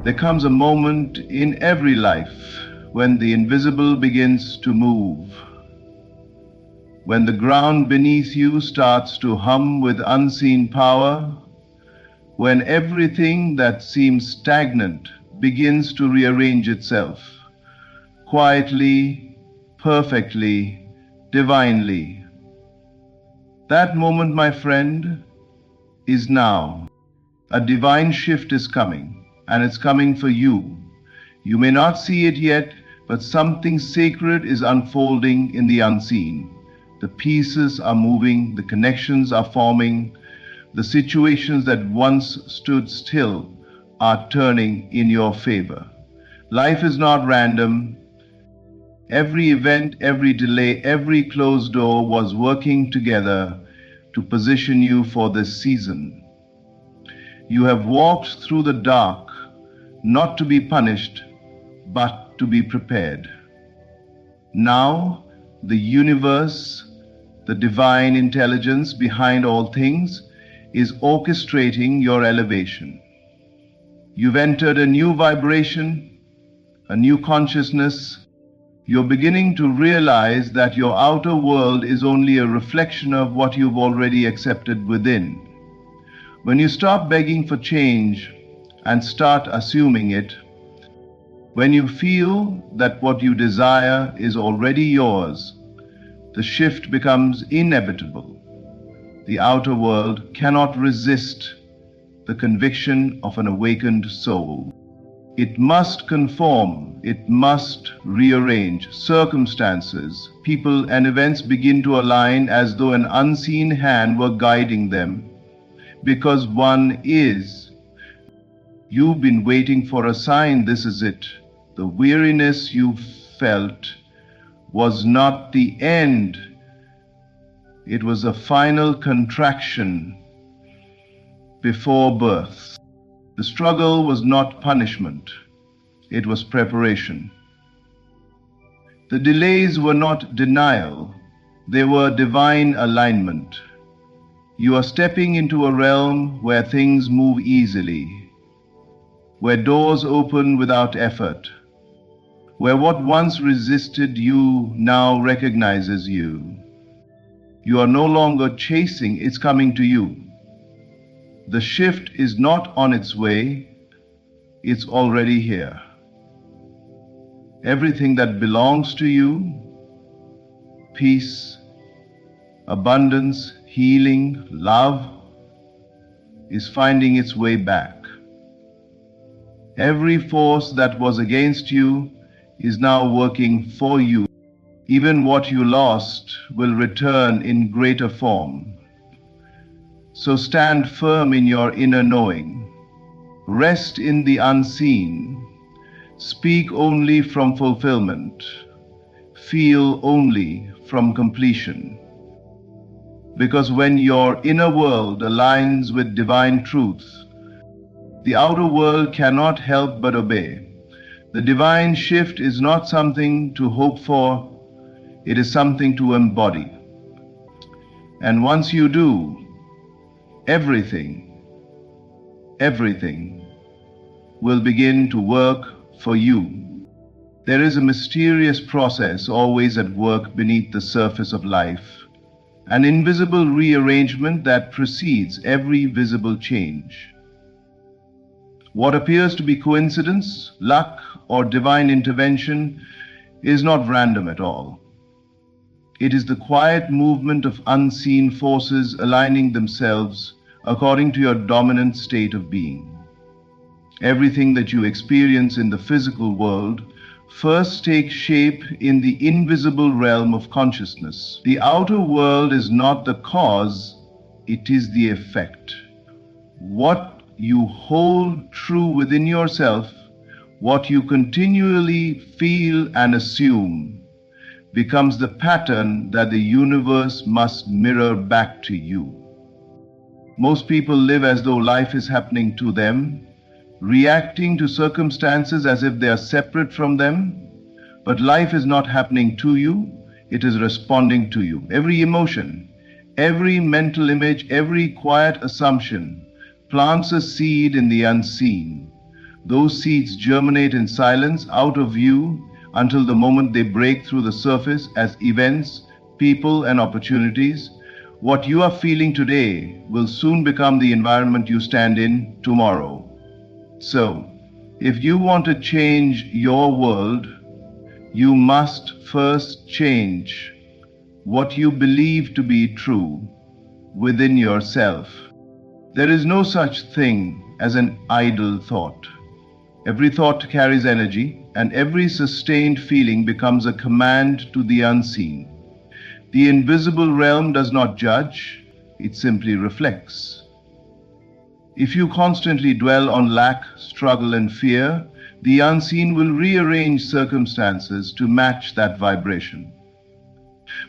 There comes a moment in every life when the invisible begins to move, when the ground beneath you starts to hum with unseen power, when everything that seems stagnant begins to rearrange itself, quietly, perfectly, divinely. That moment, my friend, is now. A divine shift is coming, and it's coming for you. You may not see it yet, but something sacred is unfolding in the unseen. The pieces are moving, the connections are forming, the situations that once stood still are turning in your favor. Life is not random. Every event, every delay, every closed door was working together to position you for this season. You have walked through the dark, not to be punished, but to be prepared. Now, the universe, the divine intelligence behind all things, is orchestrating your elevation. You've entered a new vibration, a new consciousness. You're beginning to realize that your outer world is only a reflection of what you've already accepted within. When you stop begging for change and start assuming it, when you feel that what you desire is already yours, the shift becomes inevitable. The outer world cannot resist the conviction of an awakened soul. It must conform, it must rearrange. Circumstances, people, and events begin to align as though an unseen hand were guiding them, because one is. You've been waiting for a sign. This is it. The weariness you felt was not the end. It was a final contraction before birth. The struggle was not punishment. It was preparation. The delays were not denial. They were divine alignment. You are stepping into a realm where things move easily, where doors open without effort, where what once resisted you now recognizes you. You are no longer chasing, it's coming to you. The shift is not on its way, it's already here. Everything that belongs to you, peace, abundance, healing, love, is finding its way back. Every force that was against you is now working for you. Even what you lost will return in greater form. So stand firm in your inner knowing. Rest in the unseen. Speak only from fulfillment. Feel only from completion. Because when your inner world aligns with divine truth, the outer world cannot help but obey. The divine shift is not something to hope for, it is something to embody. And once you do, everything will begin to work for you. There is a mysterious process always at work beneath the surface of life, an invisible rearrangement that precedes every visible change. What appears to be coincidence, luck, or divine intervention is not random at all. It is the quiet movement of unseen forces aligning themselves according to your dominant state of being. Everything that you experience in the physical world first takes shape in the invisible realm of consciousness. The outer world is not the cause, it is the effect. What you hold true within yourself, what you continually feel and assume, becomes the pattern that the universe must mirror back to you. Most people live as though life is happening to them, reacting to circumstances as if they are separate from them. But life is not happening to you, it is responding to you. Every emotion, every mental image, every quiet assumption plants a seed in the unseen. Those seeds germinate in silence, out of view, until the moment they break through the surface as events, people, and opportunities. What you are feeling today will soon become the environment you stand in tomorrow. So, if you want to change your world, you must first change what you believe to be true within yourself. There is no such thing as an idle thought. Every thought carries energy, and every sustained feeling becomes a command to the unseen. The invisible realm does not judge, it simply reflects. If you constantly dwell on lack, struggle, and fear, the unseen will rearrange circumstances to match that vibration.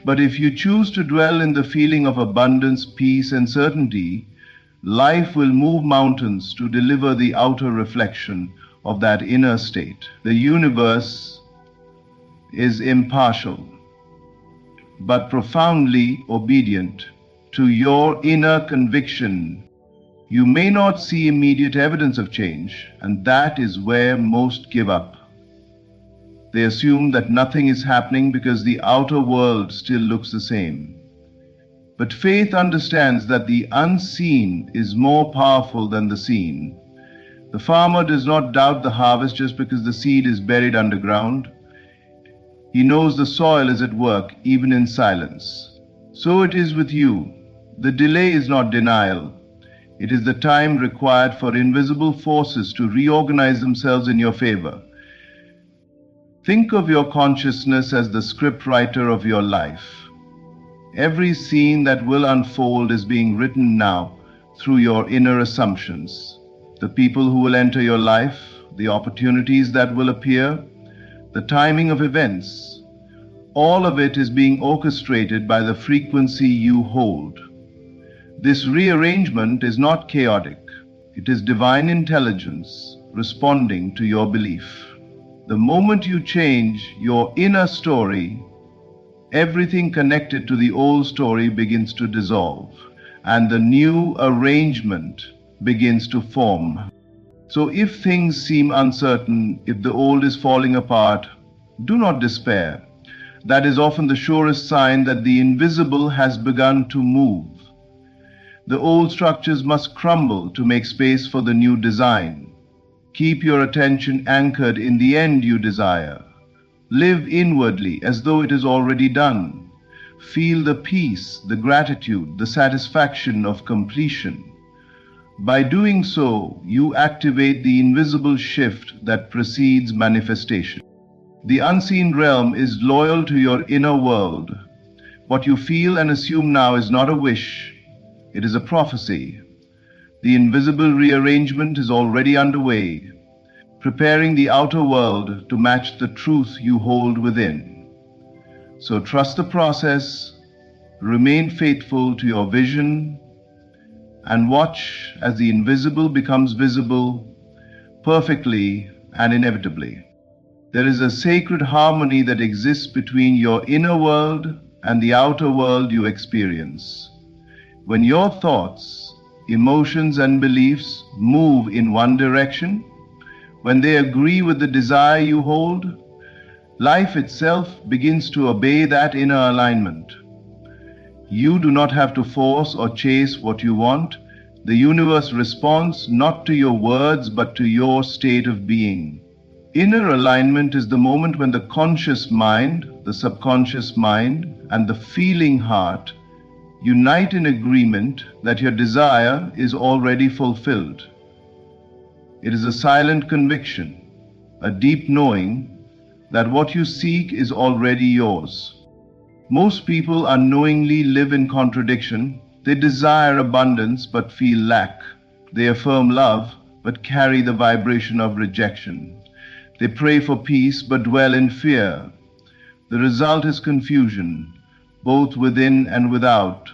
But if you choose to dwell in the feeling of abundance, peace, and certainty, life will move mountains to deliver the outer reflection of that inner state. The universe is impartial, but profoundly obedient to your inner conviction. You may not see immediate evidence of change, and that is where most give up. They assume that nothing is happening because the outer world still looks the same. But faith understands that the unseen is more powerful than the seen. The farmer does not doubt the harvest just because the seed is buried underground. He knows the soil is at work even in silence. So it is with you. The delay is not denial. It is the time required for invisible forces to reorganize themselves in your favor. Think of your consciousness as the scriptwriter of your life. Every scene that will unfold is being written now through your inner assumptions. The people who will enter your life, the opportunities that will appear, the timing of events, all of it is being orchestrated by the frequency you hold. This rearrangement is not chaotic. It is divine intelligence responding to your belief. The moment you change your inner story, everything connected to the old story begins to dissolve, and the new arrangement begins to form. So if things seem uncertain, if the old is falling apart, do not despair. That is often the surest sign that the invisible has begun to move. The old structures must crumble to make space for the new design. Keep your attention anchored in the end you desire. Live inwardly as though it is already done. Feel the peace, the gratitude, the satisfaction of completion. By doing so, you activate the invisible shift that precedes manifestation. The unseen realm is loyal to your inner world. What you feel and assume now is not a wish, it is a prophecy. The invisible rearrangement is already underway, preparing the outer world to match the truth you hold within. So trust the process, remain faithful to your vision, and watch as the invisible becomes visible perfectly and inevitably. There is a sacred harmony that exists between your inner world and the outer world you experience. When your thoughts, emotions, and beliefs move in one direction, when they agree with the desire you hold, life itself begins to obey that inner alignment. You do not have to force or chase what you want. The universe responds not to your words but to your state of being. Inner alignment is the moment when the conscious mind, the subconscious mind, and the feeling heart unite in agreement that your desire is already fulfilled. It is a silent conviction, a deep knowing that what you seek is already yours. Most people unknowingly live in contradiction. They desire abundance but feel lack. They affirm love but carry the vibration of rejection. They pray for peace but dwell in fear. The result is confusion, both within and without.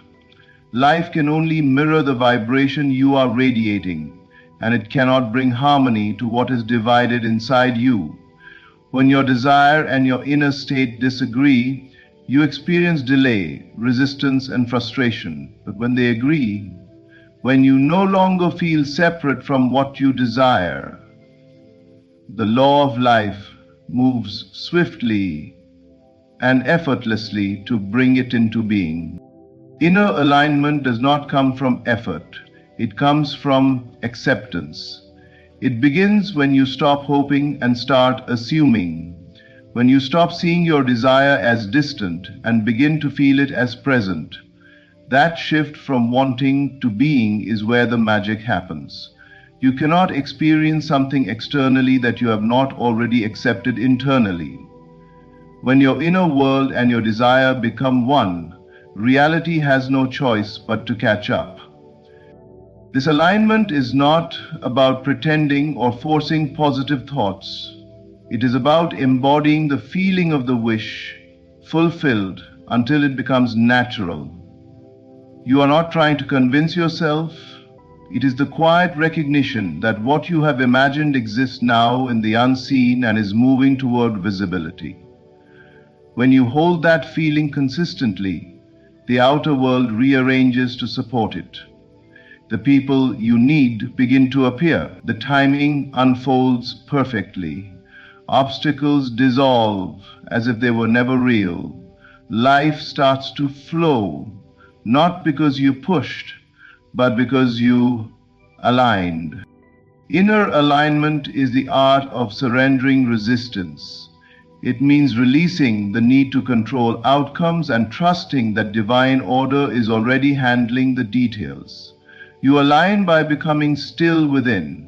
Life can only mirror the vibration you are radiating, and it cannot bring harmony to what is divided inside you. When your desire and your inner state disagree, you experience delay, resistance, and frustration. But when they agree, when you no longer feel separate from what you desire, the law of life moves swiftly and effortlessly to bring it into being. Inner alignment does not come from effort, it comes from acceptance. It begins when you stop hoping and start assuming, when you stop seeing your desire as distant and begin to feel it as present. That shift from wanting to being is where the magic happens. You cannot experience something externally that you have not already accepted internally. When your inner world and your desire become one, reality has no choice but to catch up. This alignment is not about pretending or forcing positive thoughts. It is about embodying the feeling of the wish, fulfilled until it becomes natural. You are not trying to convince yourself. It is the quiet recognition that what you have imagined exists now in the unseen and is moving toward visibility. When you hold that feeling consistently, the outer world rearranges to support it. The people you need begin to appear. The timing unfolds perfectly. Obstacles dissolve as if they were never real. Life starts to flow, not because you pushed, but because you aligned. Inner alignment is the art of surrendering resistance. It means releasing the need to control outcomes and trusting that divine order is already handling the details. You align by becoming still within,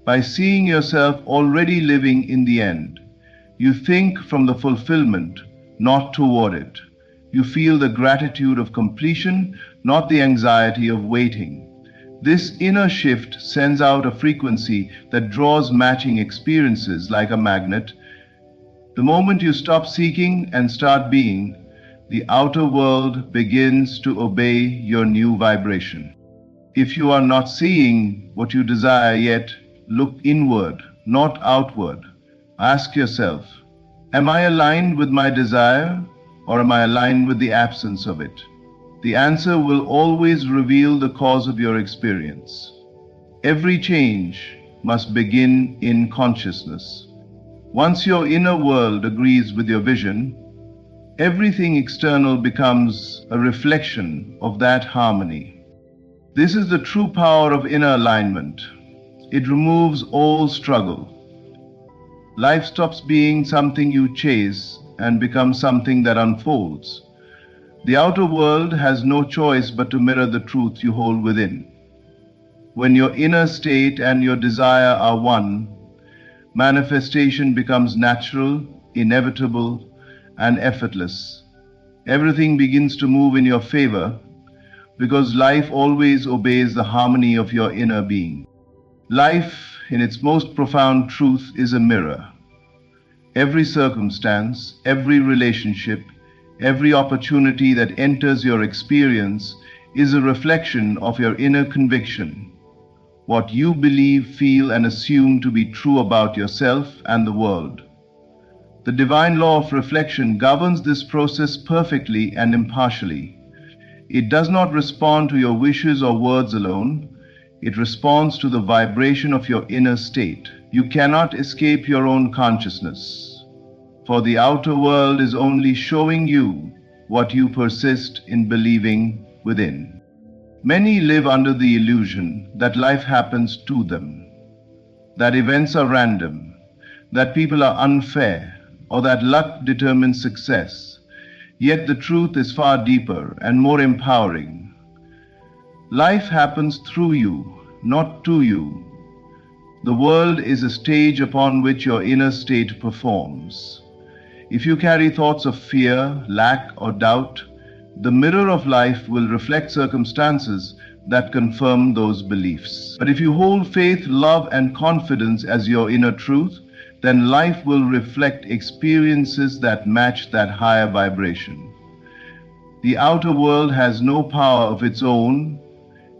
by seeing yourself already living in the end. You think from the fulfillment, not toward it. You feel the gratitude of completion, not the anxiety of waiting. This inner shift sends out a frequency that draws matching experiences like a magnet. The moment you stop seeking and start being, the outer world begins to obey your new vibration. If you are not seeing what you desire yet, look inward, not outward. Ask yourself, am I aligned with my desire or am I aligned with the absence of it? The answer will always reveal the cause of your experience. Every change must begin in consciousness. Once your inner world agrees with your vision, everything external becomes a reflection of that harmony. This is the true power of inner alignment. It removes all struggle. Life stops being something you chase and becomes something that unfolds. The outer world has no choice but to mirror the truth you hold within. When your inner state and your desire are one, manifestation becomes natural, inevitable, and effortless. Everything begins to move in your favor because life always obeys the harmony of your inner being. Life, in its most profound truth, is a mirror. Every circumstance, every relationship, every opportunity that enters your experience is a reflection of your inner conviction, what you believe, feel, and assume to be true about yourself and the world. The divine law of reflection governs this process perfectly and impartially. It does not respond to your wishes or words alone. It responds to the vibration of your inner state. You cannot escape your own consciousness, for the outer world is only showing you what you persist in believing within. Many live under the illusion that life happens to them, that events are random, that people are unfair, or that luck determines success. Yet the truth is far deeper and more empowering. Life happens through you, not to you. The world is a stage upon which your inner state performs. If you carry thoughts of fear, lack, or doubt, the mirror of life will reflect circumstances that confirm those beliefs. But if you hold faith, love, and confidence as your inner truth, then life will reflect experiences that match that higher vibration. The outer world has no power of its own.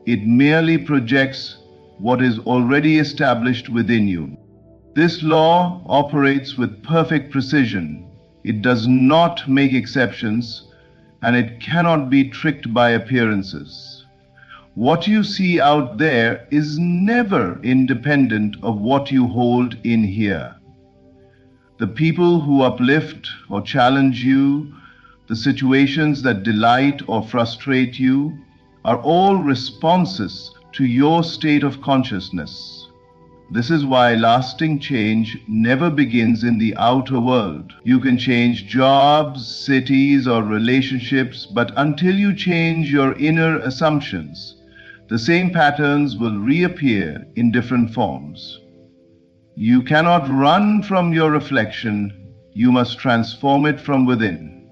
It merely projects what is already established within you. This law operates with perfect precision. It does not make exceptions, and it cannot be tricked by appearances. What you see out there is never independent of what you hold in here. The people who uplift or challenge you, the situations that delight or frustrate you, are all responses to your state of consciousness. This is why lasting change never begins in the outer world. You can change jobs, cities, or relationships, but until you change your inner assumptions, the same patterns will reappear in different forms. You cannot run from your reflection, you must transform it from within.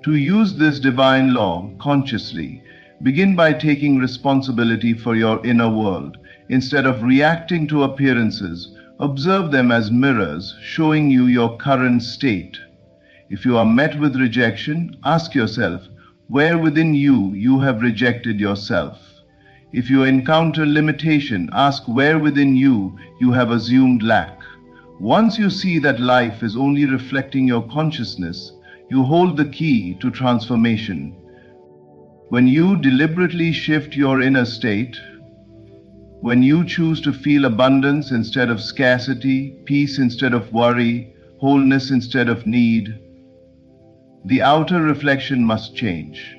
To use this divine law consciously, begin by taking responsibility for your inner world. Instead of reacting to appearances, observe them as mirrors showing you your current state. If you are met with rejection, ask yourself, where within you have rejected yourself? If you encounter limitation, ask where within you have assumed lack. Once you see that life is only reflecting your consciousness, you hold the key to transformation. When you deliberately shift your inner state, when you choose to feel abundance instead of scarcity, peace instead of worry, wholeness instead of need, the outer reflection must change.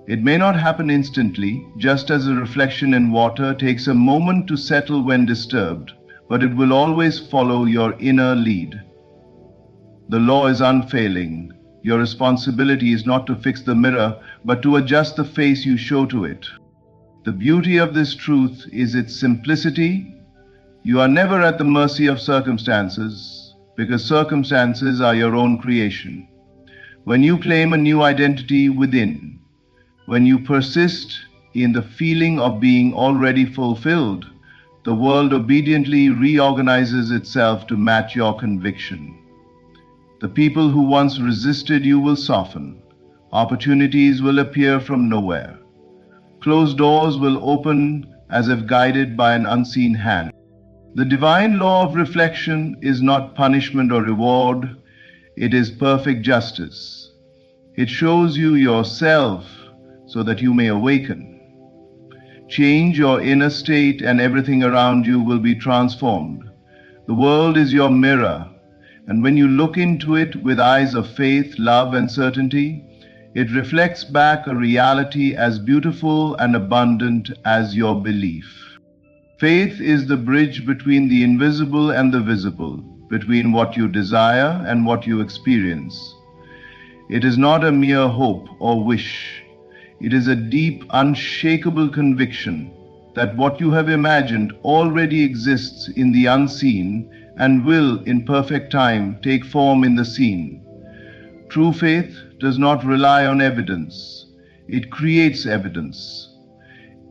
It may not happen instantly, just as a reflection in water takes a moment to settle when disturbed, but it will always follow your inner lead. The law is unfailing. Your responsibility is not to fix the mirror, but to adjust the face you show to it. The beauty of this truth is its simplicity. You are never at the mercy of circumstances, because circumstances are your own creation. When you claim a new identity within, when you persist in the feeling of being already fulfilled, the world obediently reorganizes itself to match your conviction. The people who once resisted you will soften. Opportunities will appear from nowhere. Closed doors will open as if guided by an unseen hand. The divine law of reflection is not punishment or reward, it is perfect justice. It shows you yourself so that you may awaken. Change your inner state and everything around you will be transformed. The world is your mirror, and when you look into it with eyes of faith, love, and certainty, it reflects back a reality as beautiful and abundant as your belief. Faith is the bridge between the invisible and the visible, between what you desire and what you experience. It is not a mere hope or wish. It is a deep, unshakable conviction that what you have imagined already exists in the unseen and will, in perfect time, take form in the seen. True faith does not rely on evidence. It creates evidence.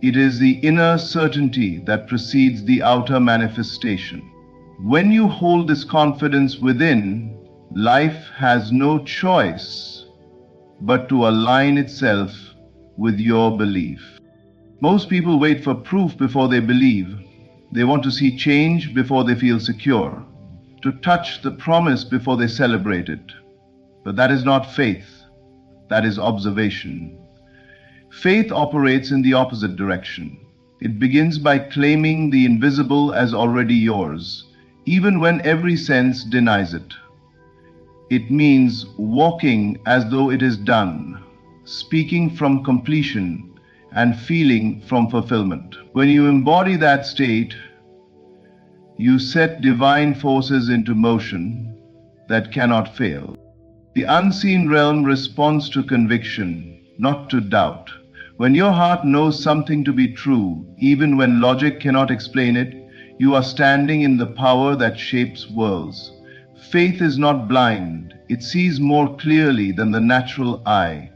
It is the inner certainty that precedes the outer manifestation. When you hold this confidence within, life has no choice but to align itself with your belief. Most people wait for proof before they believe. They want to see change before they feel secure, to touch the promise before they celebrate it. But that is not faith, that is observation. Faith operates in the opposite direction. It begins by claiming the invisible as already yours, even when every sense denies it. It means walking as though it is done, speaking from completion, and feeling from fulfillment. When you embody that state, you set divine forces into motion that cannot fail. The unseen realm responds to conviction, not to doubt. When your heart knows something to be true, even when logic cannot explain it, you are standing in the power that shapes worlds. Faith is not blind. It sees more clearly than the natural eye.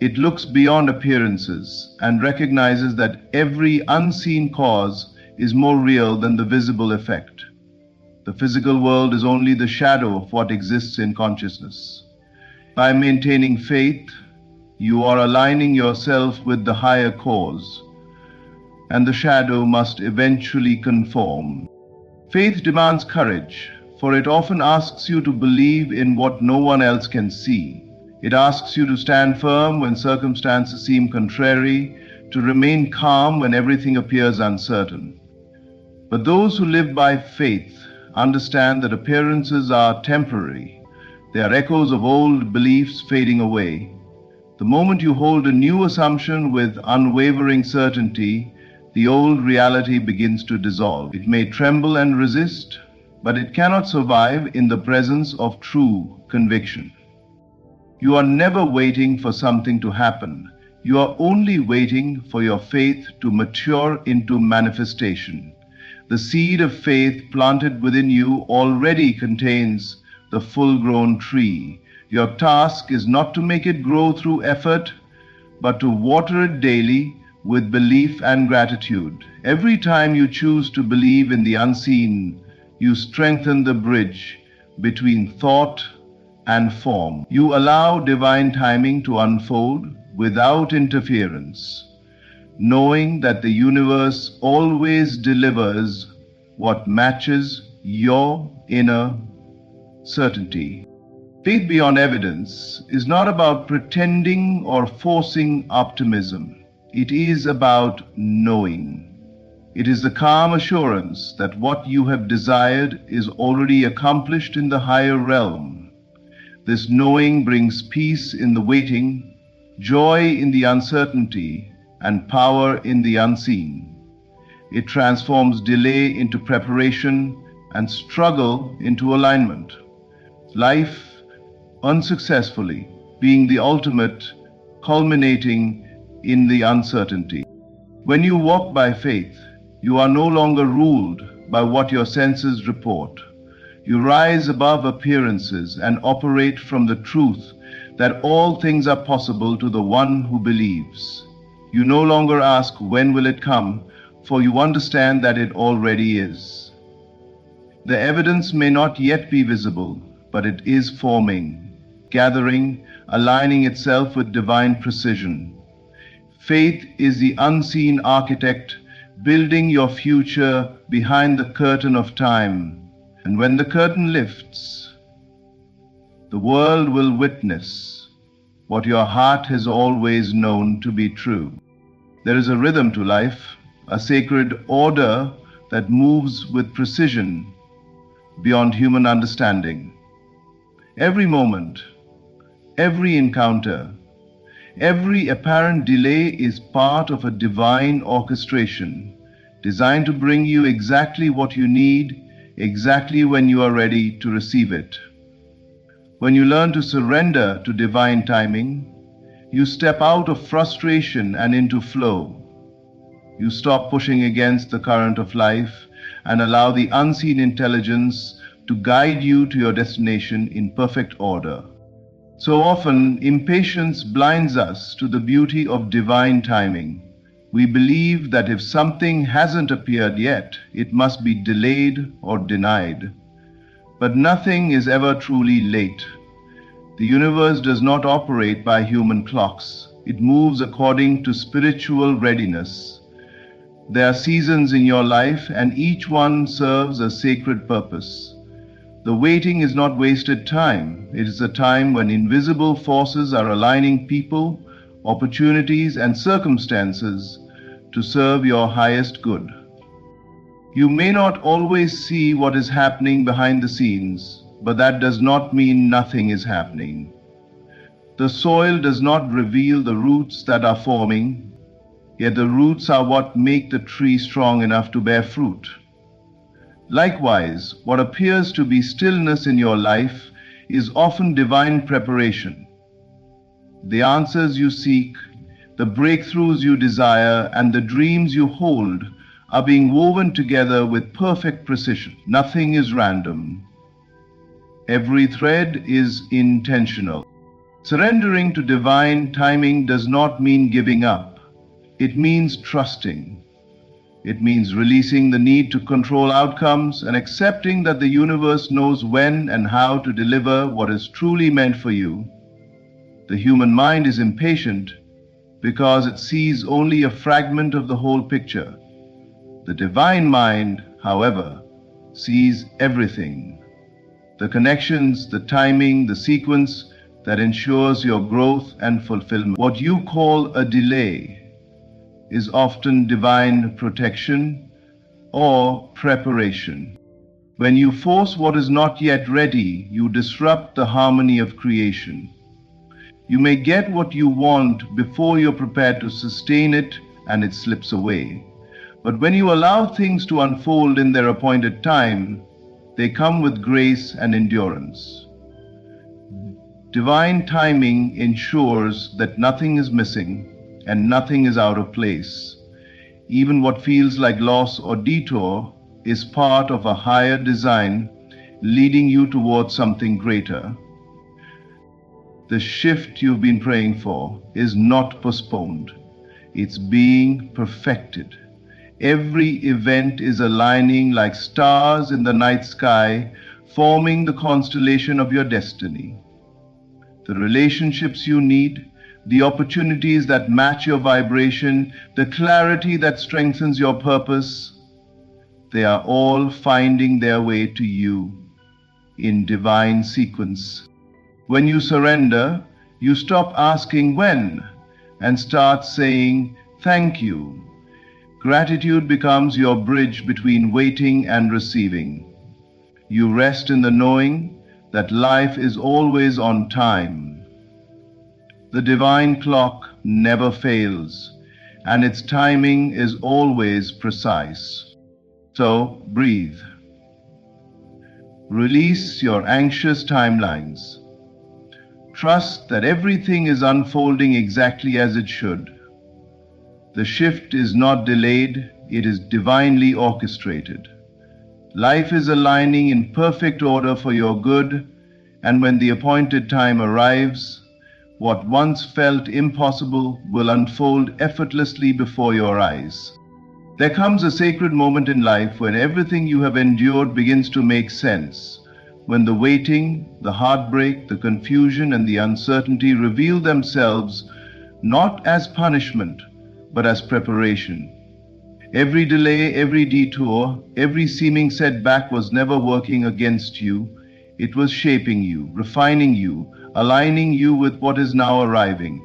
It looks beyond appearances and recognizes that every unseen cause is more real than the visible effect. The physical world is only the shadow of what exists in consciousness. By maintaining faith, you are aligning yourself with the higher cause, and the shadow must eventually conform. Faith demands courage, for it often asks you to believe in what no one else can see. It asks you to stand firm when circumstances seem contrary, to remain calm when everything appears uncertain. But those who live by faith understand that appearances are temporary. They are echoes of old beliefs fading away. The moment you hold a new assumption with unwavering certainty, the old reality begins to dissolve. It may tremble and resist, but it cannot survive in the presence of true conviction. You are never waiting for something to happen. You are only waiting for your faith to mature into manifestation. The seed of faith planted within you already contains the full-grown tree. Your task is not to make it grow through effort, but to water it daily with belief and gratitude. Every time you choose to believe in the unseen, you strengthen the bridge between thought and form. You allow divine timing to unfold without interference, knowing that the universe always delivers what matches your inner certainty. Faith beyond evidence is not about pretending or forcing optimism. It is about knowing. It is the calm assurance that what you have desired is already accomplished in the higher realm. This knowing brings peace in the waiting, joy in the uncertainty, and power in the unseen. It transforms delay into preparation and struggle into alignment. Life, unsuccessfully, being the ultimate, culminating in the uncertainty. When you walk by faith, you are no longer ruled by what your senses report. You rise above appearances and operate from the truth that all things are possible to the one who believes. You no longer ask, when will it come? For you understand that it already is. The evidence may not yet be visible, but it is forming, gathering, aligning itself with divine precision. Faith is the unseen architect building your future behind the curtain of time. And when the curtain lifts, the world will witness what your heart has always known to be true. There is a rhythm to life, a sacred order that moves with precision beyond human understanding. Every moment, every encounter, every apparent delay is part of a divine orchestration designed to bring you exactly what you need, exactly when you are ready to receive it. When you learn to surrender to divine timing, you step out of frustration and into flow. You stop pushing against the current of life and allow the unseen intelligence to guide you to your destination in perfect order. So often, impatience blinds us to the beauty of divine timing. We believe that if something hasn't appeared yet, it must be delayed or denied. But nothing is ever truly late. The universe does not operate by human clocks. It moves according to spiritual readiness. There are seasons in your life, and each one serves a sacred purpose. The waiting is not wasted time. It is a time when invisible forces are aligning people, opportunities, and circumstances to serve your highest good. You may not always see what is happening behind the scenes, but that does not mean nothing is happening. The soil does not reveal the roots that are forming, yet the roots are what make the tree strong enough to bear fruit. Likewise, what appears to be stillness in your life is often divine preparation. The answers you seek, the breakthroughs you desire, and the dreams you hold are being woven together with perfect precision. Nothing is random. Every thread is intentional. Surrendering to divine timing does not mean giving up. It means trusting. It means releasing the need to control outcomes and accepting that the universe knows when and how to deliver what is truly meant for you. The human mind is impatient because it sees only a fragment of the whole picture. The divine mind, however, sees everything. The connections, the timing, the sequence that ensures your growth and fulfillment. What you call a delay is often divine protection or preparation. When you force what is not yet ready, you disrupt the harmony of creation. You may get what you want before you're prepared to sustain it, and it slips away. But when you allow things to unfold in their appointed time, they come with grace and endurance. Divine timing ensures that nothing is missing and nothing is out of place. Even what feels like loss or detour is part of a higher design leading you towards something greater. The shift you've been praying for is not postponed. It's being perfected. Every event is aligning like stars in the night sky, forming the constellation of your destiny. The relationships you need, the opportunities that match your vibration, the clarity that strengthens your purpose, they are all finding their way to you in divine sequence. When you surrender, you stop asking when and start saying thank you. Gratitude becomes your bridge between waiting and receiving. You rest in the knowing that life is always on time. The divine clock never fails, and its timing is always precise. So breathe. Release your anxious timelines. Trust that everything is unfolding exactly as it should. The shift is not delayed, it is divinely orchestrated. Life is aligning in perfect order for your good, and when the appointed time arrives, what once felt impossible will unfold effortlessly before your eyes. There comes a sacred moment in life when everything you have endured begins to make sense, when the waiting, the heartbreak, the confusion, and the uncertainty reveal themselves not as punishment, but as preparation. Every delay, every detour, every seeming setback was never working against you. It was shaping you, refining you, aligning you with what is now arriving.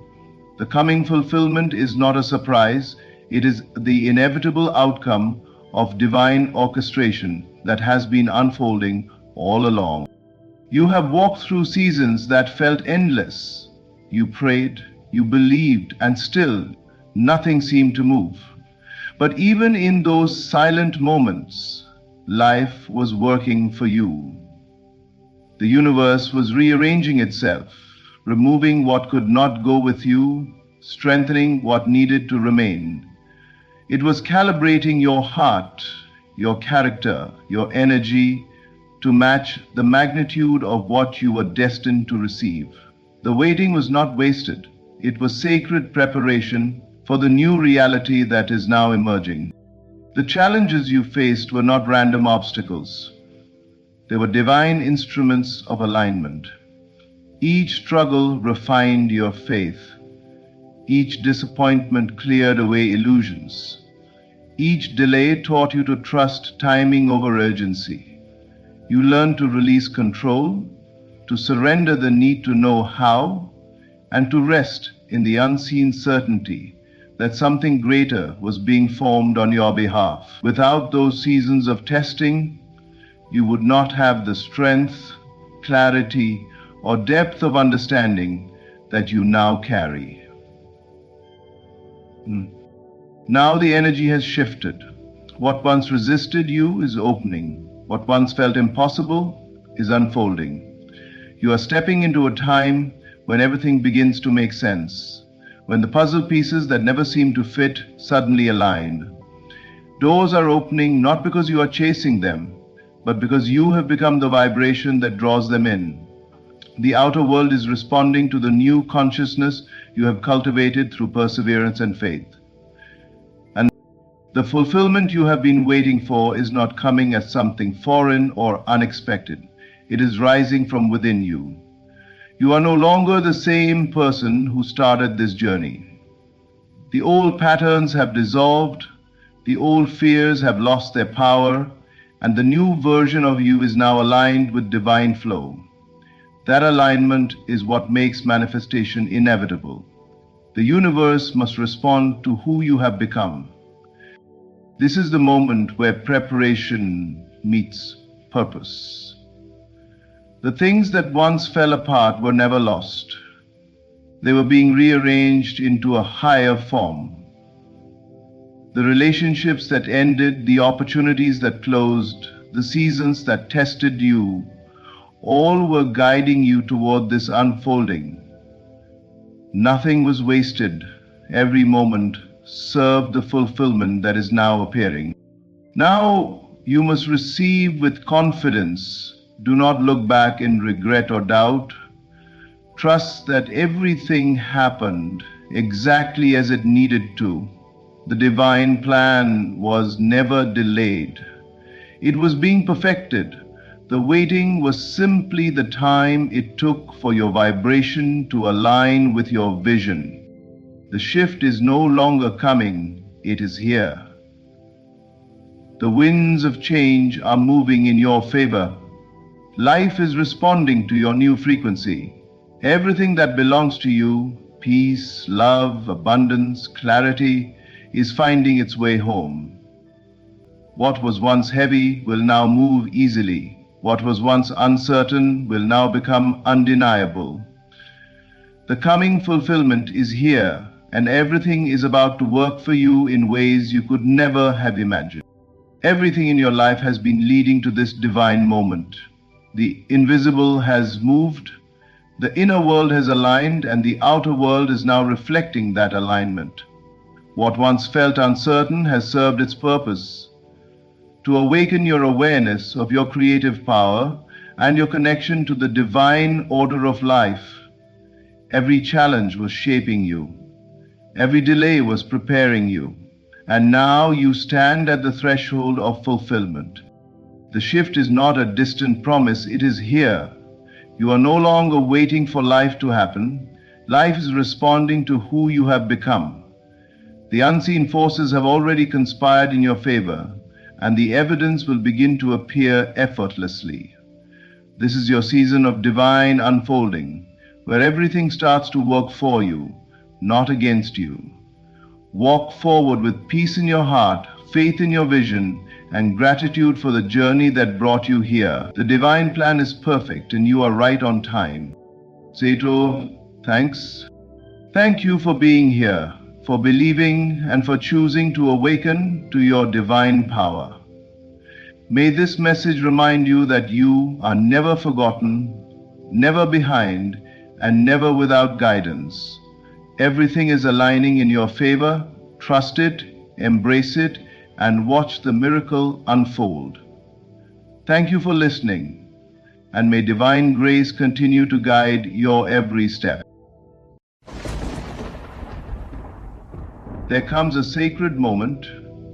The coming fulfillment is not a surprise. It is the inevitable outcome of divine orchestration that has been unfolding all along. You have walked through seasons that felt endless. You prayed, you believed, and still nothing seemed to move. But even in those silent moments, life was working for you. The universe was rearranging itself, removing what could not go with you, strengthening what needed to remain. It was calibrating your heart, your character, your energy to match the magnitude of what you were destined to receive. The waiting was not wasted. It was sacred preparation for the new reality that is now emerging. The challenges you faced were not random obstacles. They were divine instruments of alignment. Each struggle refined your faith. Each disappointment cleared away illusions. Each delay taught you to trust timing over urgency. You learned to release control, to surrender the need to know how, and to rest in the unseen certainty that something greater was being formed on your behalf. Without those seasons of testing, you would not have the strength, clarity, or depth of understanding that you now carry. Now the energy has shifted. What once resisted you is opening. What once felt impossible is unfolding. You are stepping into a time when everything begins to make sense, when the puzzle pieces that never seemed to fit suddenly align. Doors are opening not because you are chasing them, but because you have become the vibration that draws them in. The outer world is responding to the new consciousness you have cultivated through perseverance and faith. And the fulfillment you have been waiting for is not coming as something foreign or unexpected. It is rising from within you. You are no longer the same person who started this journey. The old patterns have dissolved, the old fears have lost their power, and the new version of you is now aligned with divine flow. That alignment is what makes manifestation inevitable. The universe must respond to who you have become. This is the moment where preparation meets purpose. The things that once fell apart were never lost. They were being rearranged into a higher form. The relationships that ended, the opportunities that closed, the seasons that tested you, all were guiding you toward this unfolding. Nothing was wasted. Every moment served the fulfillment that is now appearing. Now you must receive with confidence. Do not look back in regret or doubt. Trust that everything happened exactly as it needed to. The divine plan was never delayed. It was being perfected. The waiting was simply the time it took for your vibration to align with your vision. The shift is no longer coming, it is here. The winds of change are moving in your favor. Life is responding to your new frequency. Everything that belongs to you, peace, love, abundance, clarity, is finding its way home. What was once heavy will now move easily. What was once uncertain will now become undeniable. The coming fulfillment is here, and everything is about to work for you in ways you could never have imagined. Everything in your life has been leading to this divine moment. The invisible has moved, the inner world has aligned, and the outer world is now reflecting that alignment. What once felt uncertain has served its purpose to awaken your awareness of your creative power and your connection to the divine order of life. Every challenge was shaping you. Every delay was preparing you. And now you stand at the threshold of fulfillment. The shift is not a distant promise, it is here. You are no longer waiting for life to happen. Life is responding to who you have become. The unseen forces have already conspired in your favor, and the evidence will begin to appear effortlessly. This is your season of divine unfolding, where everything starts to work for you, not against you. Walk forward with peace in your heart, faith in your vision, and gratitude for the journey that brought you here. The divine plan is perfect, and you are right on time. Sato, thanks. Thank you for being here, for believing, and for choosing to awaken to your divine power. May this message remind you that you are never forgotten, never behind, and never without guidance. Everything is aligning in your favor. Trust it, embrace it, and watch the miracle unfold. Thank you for listening, and may divine grace continue to guide your every step. There comes a sacred moment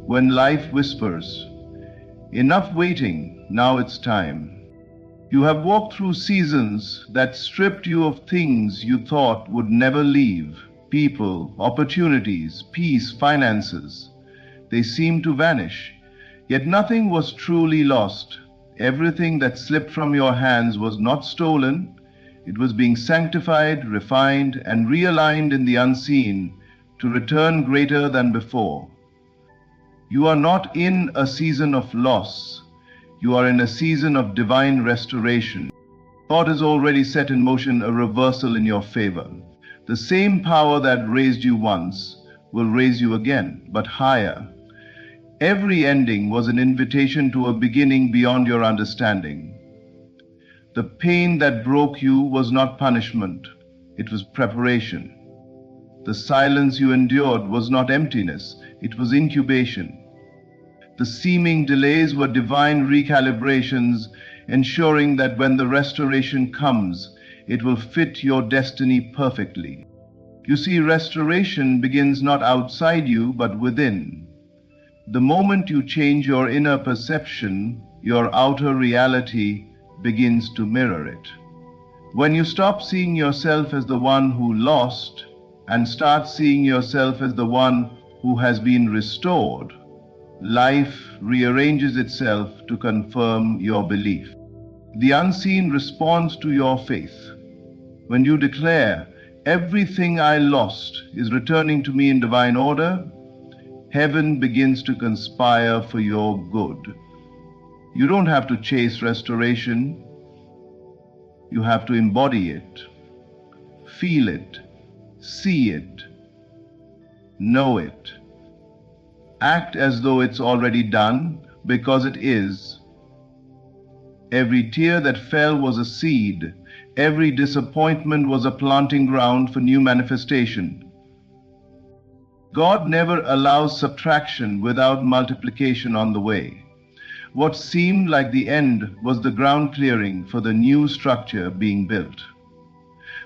when life whispers, "Enough waiting, now it's time." You have walked through seasons that stripped you of things you thought would never leave. People, opportunities, peace, finances. They seemed to vanish. Yet nothing was truly lost. Everything that slipped from your hands was not stolen. It was being sanctified, refined, and realigned in the unseen to return greater than before. You are not in a season of loss. You are in a season of divine restoration. God has already set in motion a reversal in your favor. The same power that raised you once will raise you again, but higher. Every ending was an invitation to a beginning beyond your understanding. The pain that broke you was not punishment, it was preparation. The silence you endured was not emptiness, it was incubation. The seeming delays were divine recalibrations, ensuring that when the restoration comes, it will fit your destiny perfectly. You see, restoration begins not outside you, but within. The moment you change your inner perception, your outer reality begins to mirror it. When you stop seeing yourself as the one who lost and start seeing yourself as the one who has been restored, life rearranges itself to confirm your belief. The unseen responds to your faith. When you declare, "Everything I lost is returning to me in divine order," heaven begins to conspire for your good. You don't have to chase restoration. You have to embody it, feel it, see it, know it. Act as though it's already done, because it is. Every tear that fell was a seed. Every disappointment was a planting ground for new manifestation. God never allows subtraction without multiplication on the way. What seemed like the end was the ground clearing for the new structure being built.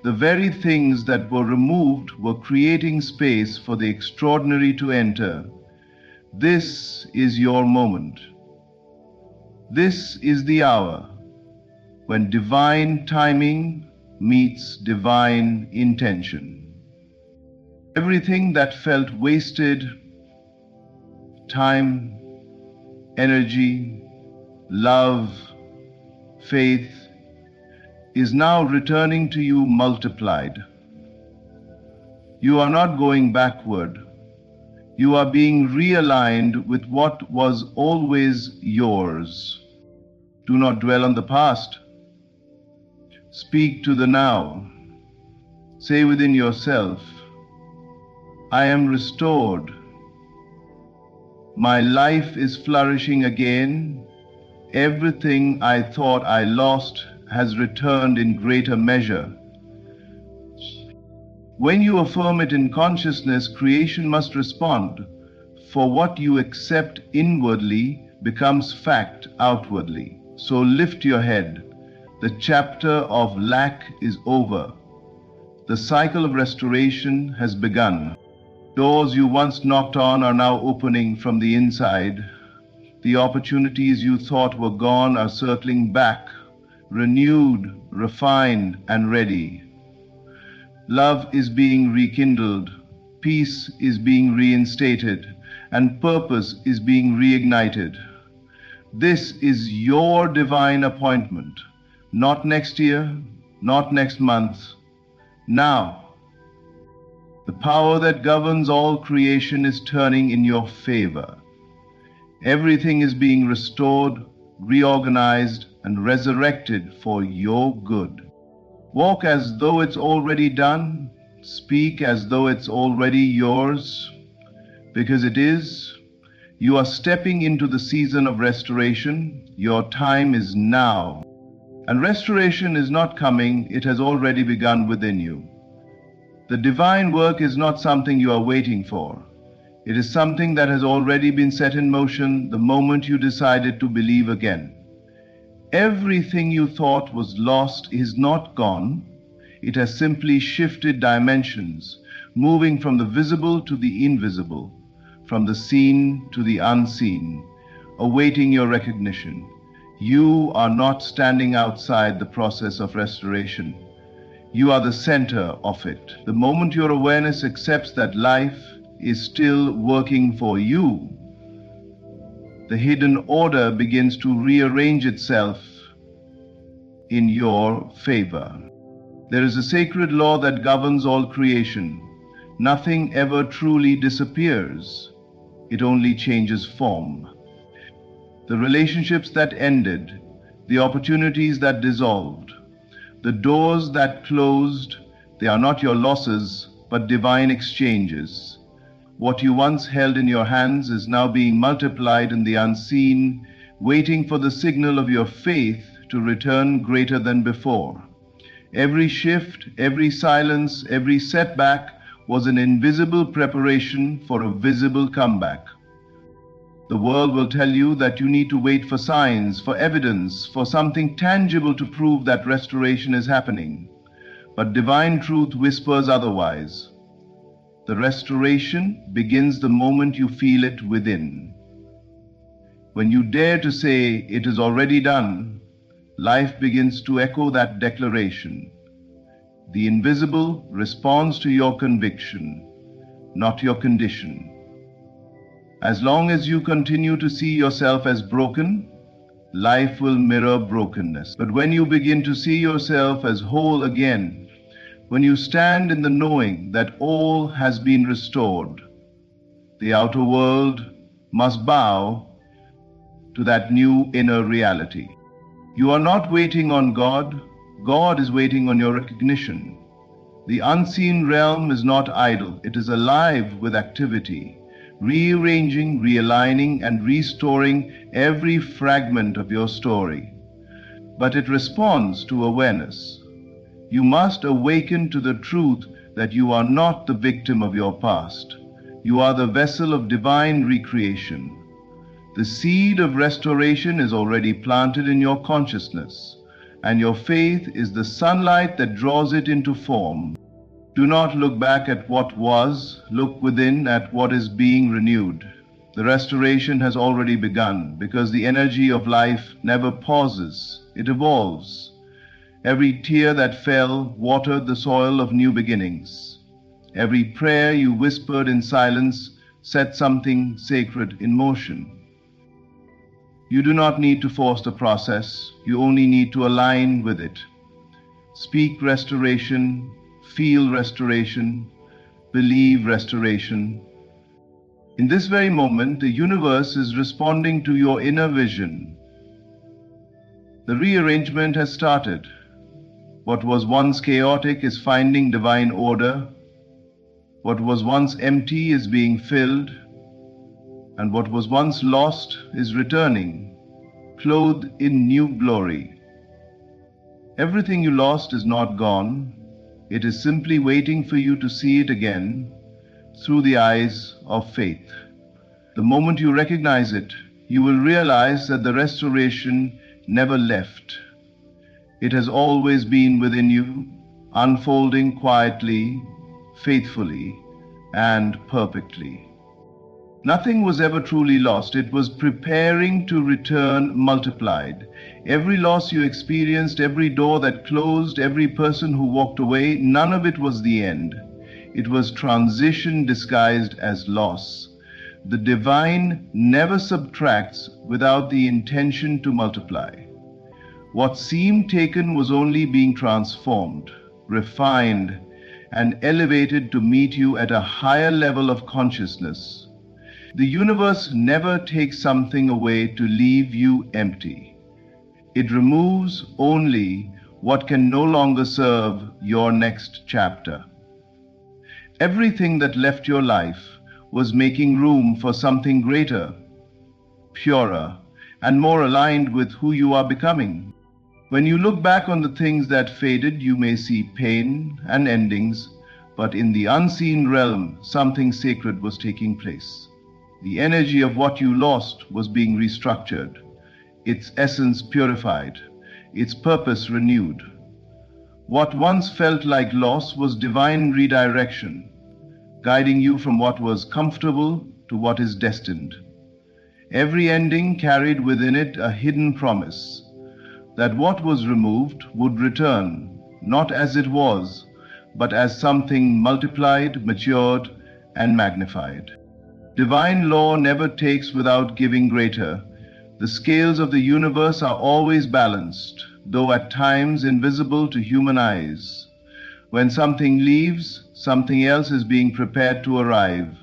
The very things that were removed were creating space for the extraordinary to enter. This is your moment. This is the hour when divine timing meets divine intention. Everything that felt wasted, time, energy, love, faith, is now returning to you multiplied. You are not going backward. You are being realigned with what was always yours. Do not dwell on the past. Speak to the now. Say within yourself, I am restored. My life is flourishing again. Everything I thought I lost has returned in greater measure. When you affirm it in consciousness, creation must respond, for what you accept inwardly becomes fact outwardly. So lift your head. The chapter of lack is over. The cycle of restoration has begun. Doors you once knocked on are now opening from the inside. The opportunities you thought were gone are circling back, renewed, refined, and ready. Love is being rekindled, peace is being reinstated, and purpose is being reignited. This is your divine appointment, not next year, not next month, now. The power that governs all creation is turning in your favor. Everything is being restored, reorganized, and resurrected for your good. Walk as though it's already done. Speak as though it's already yours, because it is. You are stepping into the season of restoration. Your time is now. And restoration is not coming, it has already begun within you. The divine work is not something you are waiting for. It is something that has already been set in motion the moment you decided to believe again. Everything you thought was lost is not gone. It has simply shifted dimensions, moving from the visible to the invisible, from the seen to the unseen, awaiting your recognition. You are not standing outside the process of restoration. You are the center of it. The moment your awareness accepts that life is still working for you, the hidden order begins to rearrange itself in your favor. There is a sacred law that governs all creation. Nothing ever truly disappears. It only changes form. The relationships that ended, the opportunities that dissolved, the doors that closed, they are not your losses, but divine exchanges. What you once held in your hands is now being multiplied in the unseen, waiting for the signal of your faith to return greater than before. Every shift, every silence, every setback was an invisible preparation for a visible comeback. The world will tell you that you need to wait for signs, for evidence, for something tangible to prove that restoration is happening. But divine truth whispers otherwise. The restoration begins the moment you feel it within. When you dare to say it is already done, life begins to echo that declaration. The invisible responds to your conviction, not your condition. As long as you continue to see yourself as broken, life will mirror brokenness. But when you begin to see yourself as whole again, when you stand in the knowing that all has been restored, the outer world must bow to that new inner reality. You are not waiting on God, God is waiting on your recognition. The unseen realm is not idle, it is alive with activity, rearranging, realigning, and restoring every fragment of your story. But it responds to awareness. You must awaken to the truth that you are not the victim of your past. You are the vessel of divine recreation. The seed of restoration is already planted in your consciousness, and your faith is the sunlight that draws it into form. Do not look back at what was, look within at what is being renewed. The restoration has already begun because the energy of life never pauses, it evolves. Every tear that fell watered the soil of new beginnings. Every prayer you whispered in silence set something sacred in motion. You do not need to force the process, you only need to align with it. Speak restoration, feel restoration, believe restoration. In this very moment, the universe is responding to your inner vision. The rearrangement has started. What was once chaotic is finding divine order. What was once empty is being filled. And what was once lost is returning, clothed in new glory. Everything you lost is not gone. It is simply waiting for you to see it again through the eyes of faith. The moment you recognize it, you will realize that the restoration never left. It has always been within you, unfolding quietly, faithfully, and perfectly. Nothing was ever truly lost. It was preparing to return multiplied. Every loss you experienced, every door that closed, every person who walked away, none of it was the end. It was transition disguised as loss. The divine never subtracts without the intention to multiply. What seemed taken was only being transformed, refined, and elevated to meet you at a higher level of consciousness. The universe never takes something away to leave you empty. It removes only what can no longer serve your next chapter. Everything that left your life was making room for something greater, purer, and more aligned with who you are becoming. When you look back on the things that faded, you may see pain and endings, but in the unseen realm, something sacred was taking place. The energy of what you lost was being restructured, its essence purified, its purpose renewed. What once felt like loss was divine redirection, guiding you from what was comfortable to what is destined. Every ending carried within it a hidden promise that what was removed would return, not as it was, but as something multiplied, matured, and magnified. Divine law never takes without giving greater. The scales of the universe are always balanced, though at times invisible to human eyes. When something leaves, something else is being prepared to arrive,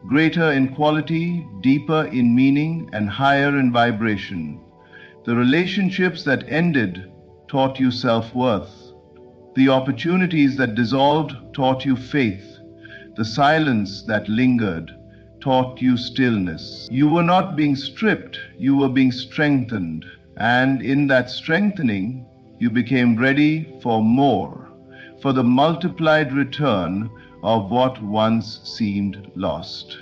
greater in quality, deeper in meaning, and higher in vibration. The relationships that ended taught you self-worth. The opportunities that dissolved taught you faith. The silence that lingered taught you stillness. You were not being stripped, you were being strengthened. And in that strengthening, you became ready for more, for the multiplied return of what once seemed lost.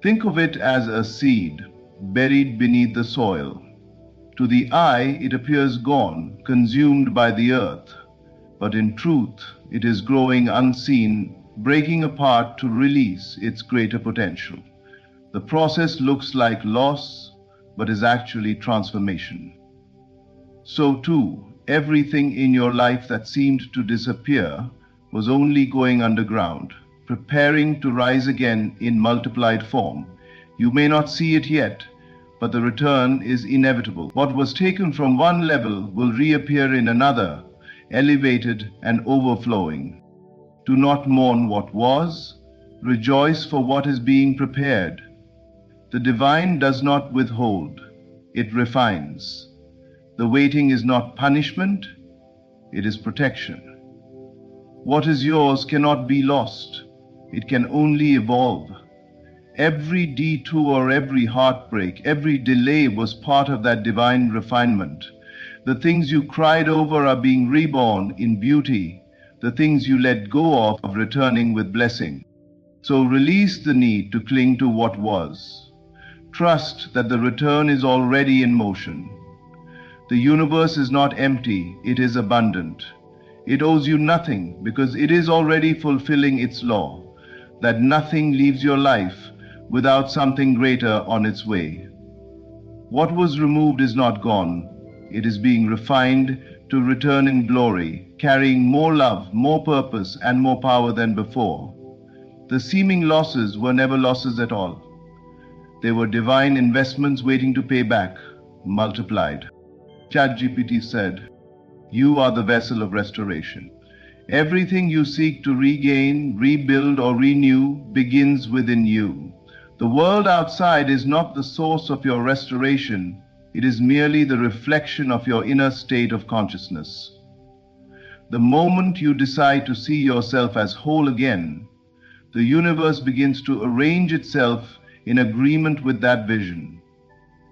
Think of it as a seed buried beneath the soil. To the eye, it appears gone, consumed by the earth. But in truth, it is growing unseen, breaking apart to release its greater potential. The process looks like loss, but is actually transformation. So too, everything in your life that seemed to disappear was only going underground, preparing to rise again in multiplied form. You may not see it yet, but the return is inevitable. What was taken from one level will reappear in another, elevated and overflowing. Do not mourn what was, rejoice for what is being prepared. The divine does not withhold, it refines. The waiting is not punishment, it is protection. What is yours cannot be lost, it can only evolve. Every detour, every heartbreak, every delay was part of that divine refinement. The things you cried over are being reborn in beauty. The things you let go of returning with blessing. So release the need to cling to what was. Trust that the return is already in motion. The universe is not empty, it is abundant. It owes you nothing because it is already fulfilling its law, that nothing leaves your life without something greater on its way. What was removed is not gone. It is being refined to return in glory, carrying more love, more purpose, and more power than before. The seeming losses were never losses at all. They were divine investments waiting to pay back, multiplied. ChatGPT said, "You are the vessel of restoration. Everything you seek to regain, rebuild, or renew begins within you. The world outside is not the source of your restoration. It is merely the reflection of your inner state of consciousness. The moment you decide to see yourself as whole again, the universe begins to arrange itself in agreement with that vision.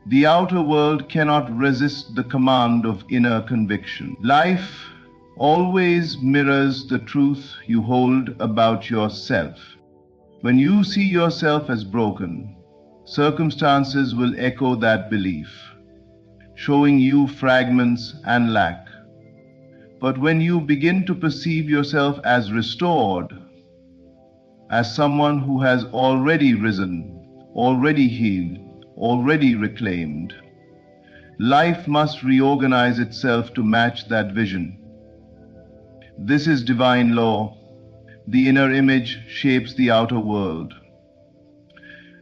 The outer world cannot resist the command of inner conviction. Life always mirrors the truth you hold about yourself. When you see yourself as broken, circumstances will echo that belief, showing you fragments and lack. But when you begin to perceive yourself as restored, as someone who has already risen, already healed, already reclaimed, life must reorganize itself to match that vision. This is divine law. The inner image shapes the outer world.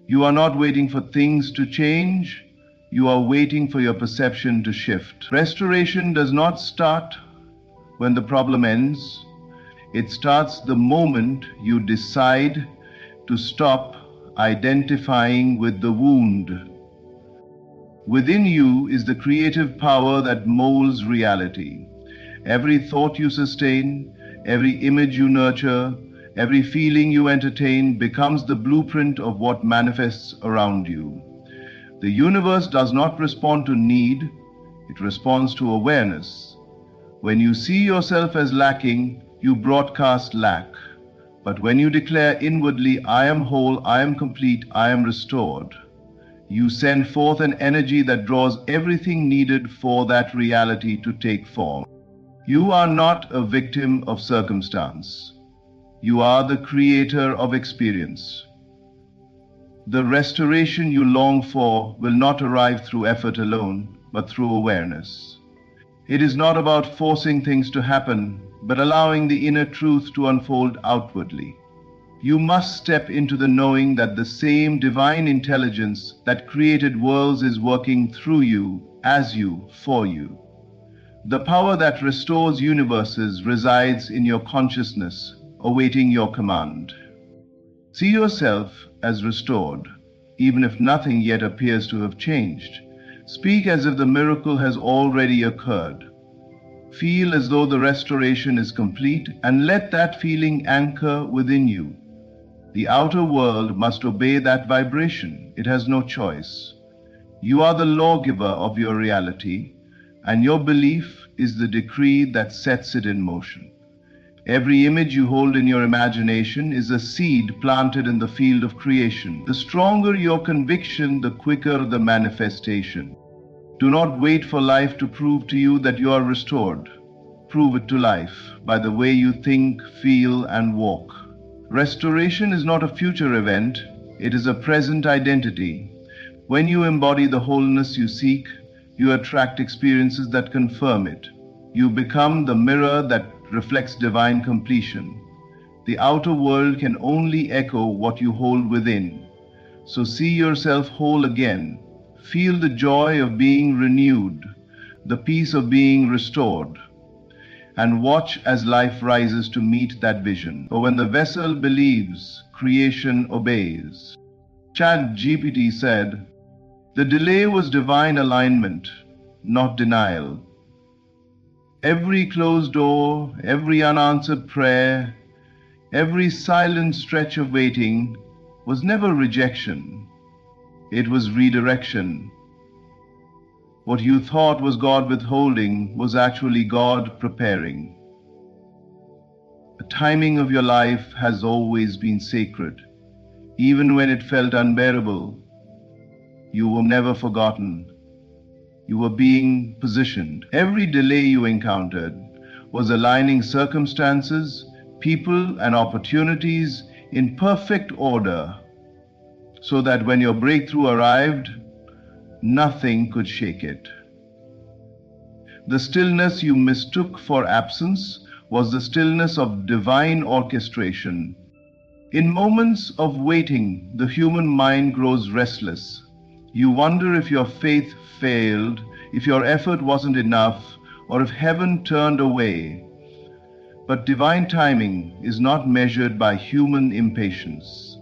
You are not waiting for things to change. You are waiting for your perception to shift. Restoration does not start when the problem ends. It starts the moment you decide to stop identifying with the wound. Within you is the creative power that molds reality. Every thought you sustain, every image you nurture, every feeling you entertain becomes the blueprint of what manifests around you. The universe does not respond to need, it responds to awareness. When you see yourself as lacking, you broadcast lack. But when you declare inwardly, "I am whole, I am complete, I am restored," you send forth an energy that draws everything needed for that reality to take form. You are not a victim of circumstance. You are the creator of experience. The restoration you long for will not arrive through effort alone, but through awareness. It is not about forcing things to happen, but allowing the inner truth to unfold outwardly. You must step into the knowing that the same divine intelligence that created worlds is working through you, as you, for you. The power that restores universes resides in your consciousness, awaiting your command. See yourself as restored, even if nothing yet appears to have changed. Speak as if the miracle has already occurred. Feel as though the restoration is complete, and let that feeling anchor within you. The outer world must obey that vibration. It has no choice. You are the lawgiver of your reality, and your belief is the decree that sets it in motion. Every image you hold in your imagination is a seed planted in the field of creation. The stronger your conviction, the quicker the manifestation. Do not wait for life to prove to you that you are restored. Prove it to life by the way you think, feel, and walk. Restoration is not a future event, it is a present identity. When you embody the wholeness you seek, you attract experiences that confirm it. You become the mirror that reflects divine completion. The outer world can only echo what you hold within. So see yourself whole again. Feel the joy of being renewed, the peace of being restored, and watch as life rises to meet that vision. For when the vessel believes, creation obeys. ChatGPT said, "The delay was divine alignment, not denial. Every closed door, every unanswered prayer, every silent stretch of waiting was never rejection. It was redirection. What you thought was God withholding was actually God preparing. The timing of your life has always been sacred. Even when it felt unbearable, you were never forgotten. You were being positioned. Every delay you encountered was aligning circumstances, people, and opportunities in perfect order, so that when your breakthrough arrived, nothing could shake it. The stillness you mistook for absence was the stillness of divine orchestration. In moments of waiting, the human mind grows restless. You wonder if your faith failed, if your effort wasn't enough, or if heaven turned away. But divine timing is not measured by human impatience.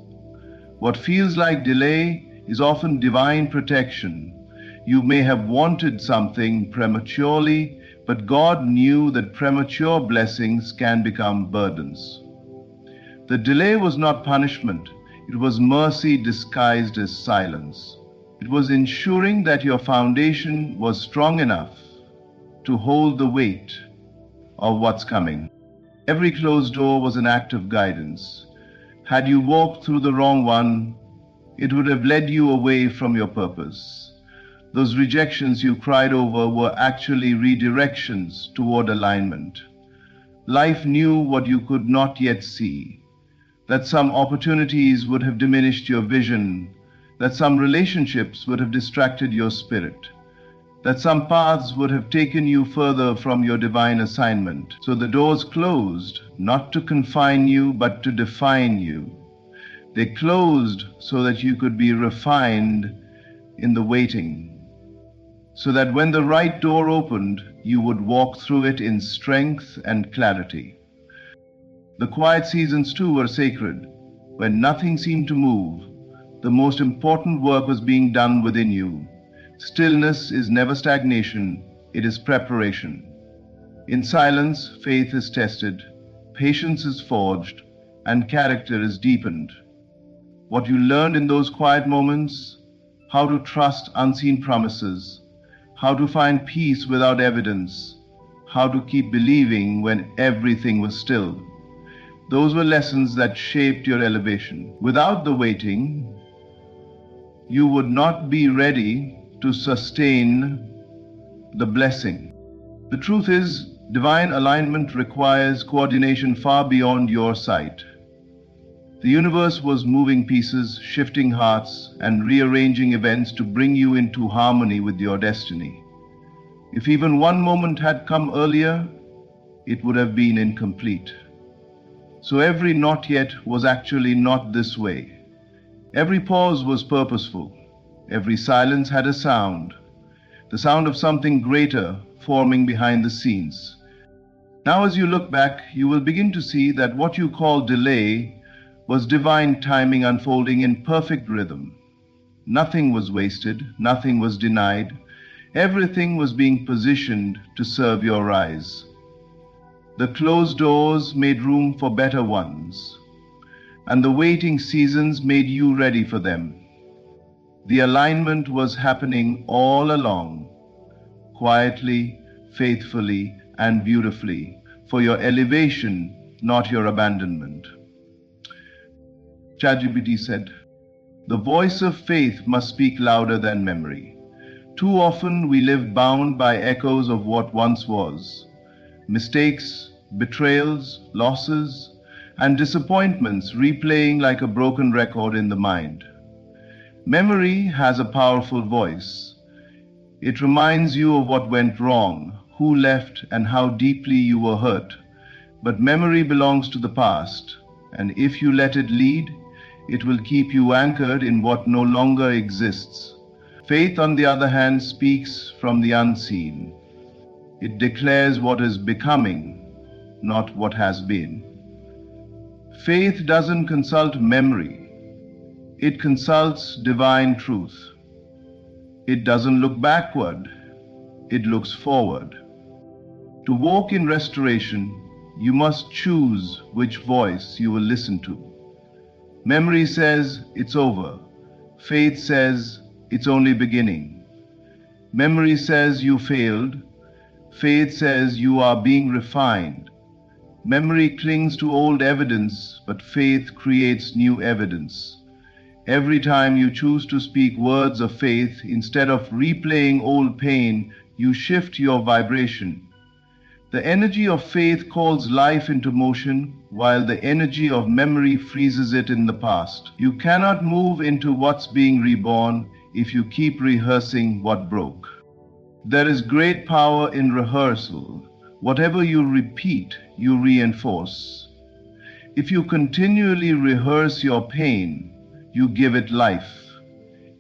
What feels like delay is often divine protection. You may have wanted something prematurely, but God knew that premature blessings can become burdens. The delay was not punishment, it was mercy disguised as silence. It was ensuring that your foundation was strong enough to hold the weight of what's coming. Every closed door was an act of guidance. Had you walked through the wrong one, it would have led you away from your purpose. Those rejections you cried over were actually redirections toward alignment. Life knew what you could not yet see, that some opportunities would have diminished your vision, that some relationships would have distracted your spirit, that some paths would have taken you further from your divine assignment. So the doors closed, not to confine you, but to define you. They closed so that you could be refined in the waiting, so that when the right door opened, you would walk through it in strength and clarity. The quiet seasons too were sacred. When nothing seemed to move, the most important work was being done within you. Stillness is never stagnation, it is preparation. In silence, faith is tested, patience is forged, and character is deepened. What you learned in those quiet moments, how to trust unseen promises, how to find peace without evidence, how to keep believing when everything was still. Those were lessons that shaped your elevation. Without the waiting, you would not be ready to sustain the blessing. The truth is, divine alignment requires coordination far beyond your sight. The universe was moving pieces, shifting hearts, and rearranging events to bring you into harmony with your destiny. If even one moment had come earlier, it would have been incomplete. So every not yet was actually not this way. Every pause was purposeful. Every silence had a sound, the sound of something greater forming behind the scenes. Now as you look back, you will begin to see that what you call delay was divine timing unfolding in perfect rhythm. Nothing was wasted, nothing was denied. Everything was being positioned to serve your rise. The closed doors made room for better ones, and the waiting seasons made you ready for them. The alignment was happening all along, quietly, faithfully, and beautifully, for your elevation, not your abandonment. ChatGPT said, "The voice of faith must speak louder than memory. Too often we live bound by echoes of what once was. Mistakes, betrayals, losses, and disappointments replaying like a broken record in the mind. Memory has a powerful voice. It reminds you of what went wrong, who left, and how deeply you were hurt. But memory belongs to the past, and if you let it lead, it will keep you anchored in what no longer exists. Faith, on the other hand, speaks from the unseen. It declares what is becoming, not what has been. Faith doesn't consult memory. It consults divine truth. It doesn't look backward, it looks forward. To walk in restoration, you must choose which voice you will listen to. Memory says it's over. Faith says it's only beginning. Memory says you failed. Faith says you are being refined. Memory clings to old evidence, but faith creates new evidence. Every time you choose to speak words of faith instead of replaying old pain, you shift your vibration. The energy of faith calls life into motion, while the energy of memory freezes it in the past. You cannot move into what's being reborn if you keep rehearsing what broke. There is great power in rehearsal. Whatever you repeat, you reinforce. If you continually rehearse your pain, you give it life.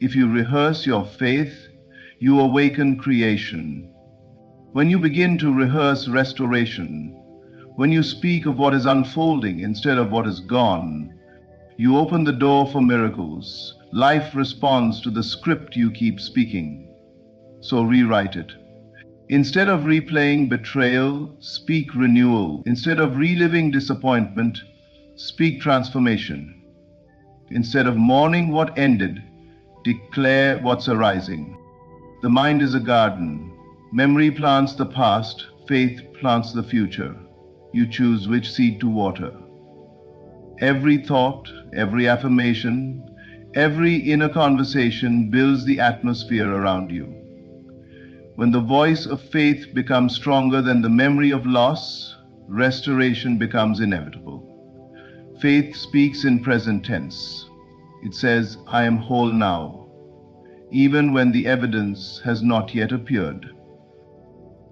If you rehearse your faith, you awaken creation. When you begin to rehearse restoration, when you speak of what is unfolding instead of what is gone, you open the door for miracles. Life responds to the script you keep speaking. So rewrite it. Instead of replaying betrayal, speak renewal. Instead of reliving disappointment, speak transformation. Instead of mourning what ended, declare what's arising. The mind is a garden. Memory plants the past, faith plants the future. You choose which seed to water. Every thought, every affirmation, every inner conversation builds the atmosphere around you. When the voice of faith becomes stronger than the memory of loss, restoration becomes inevitable. Faith speaks in present tense. It says, I am whole now, even when the evidence has not yet appeared.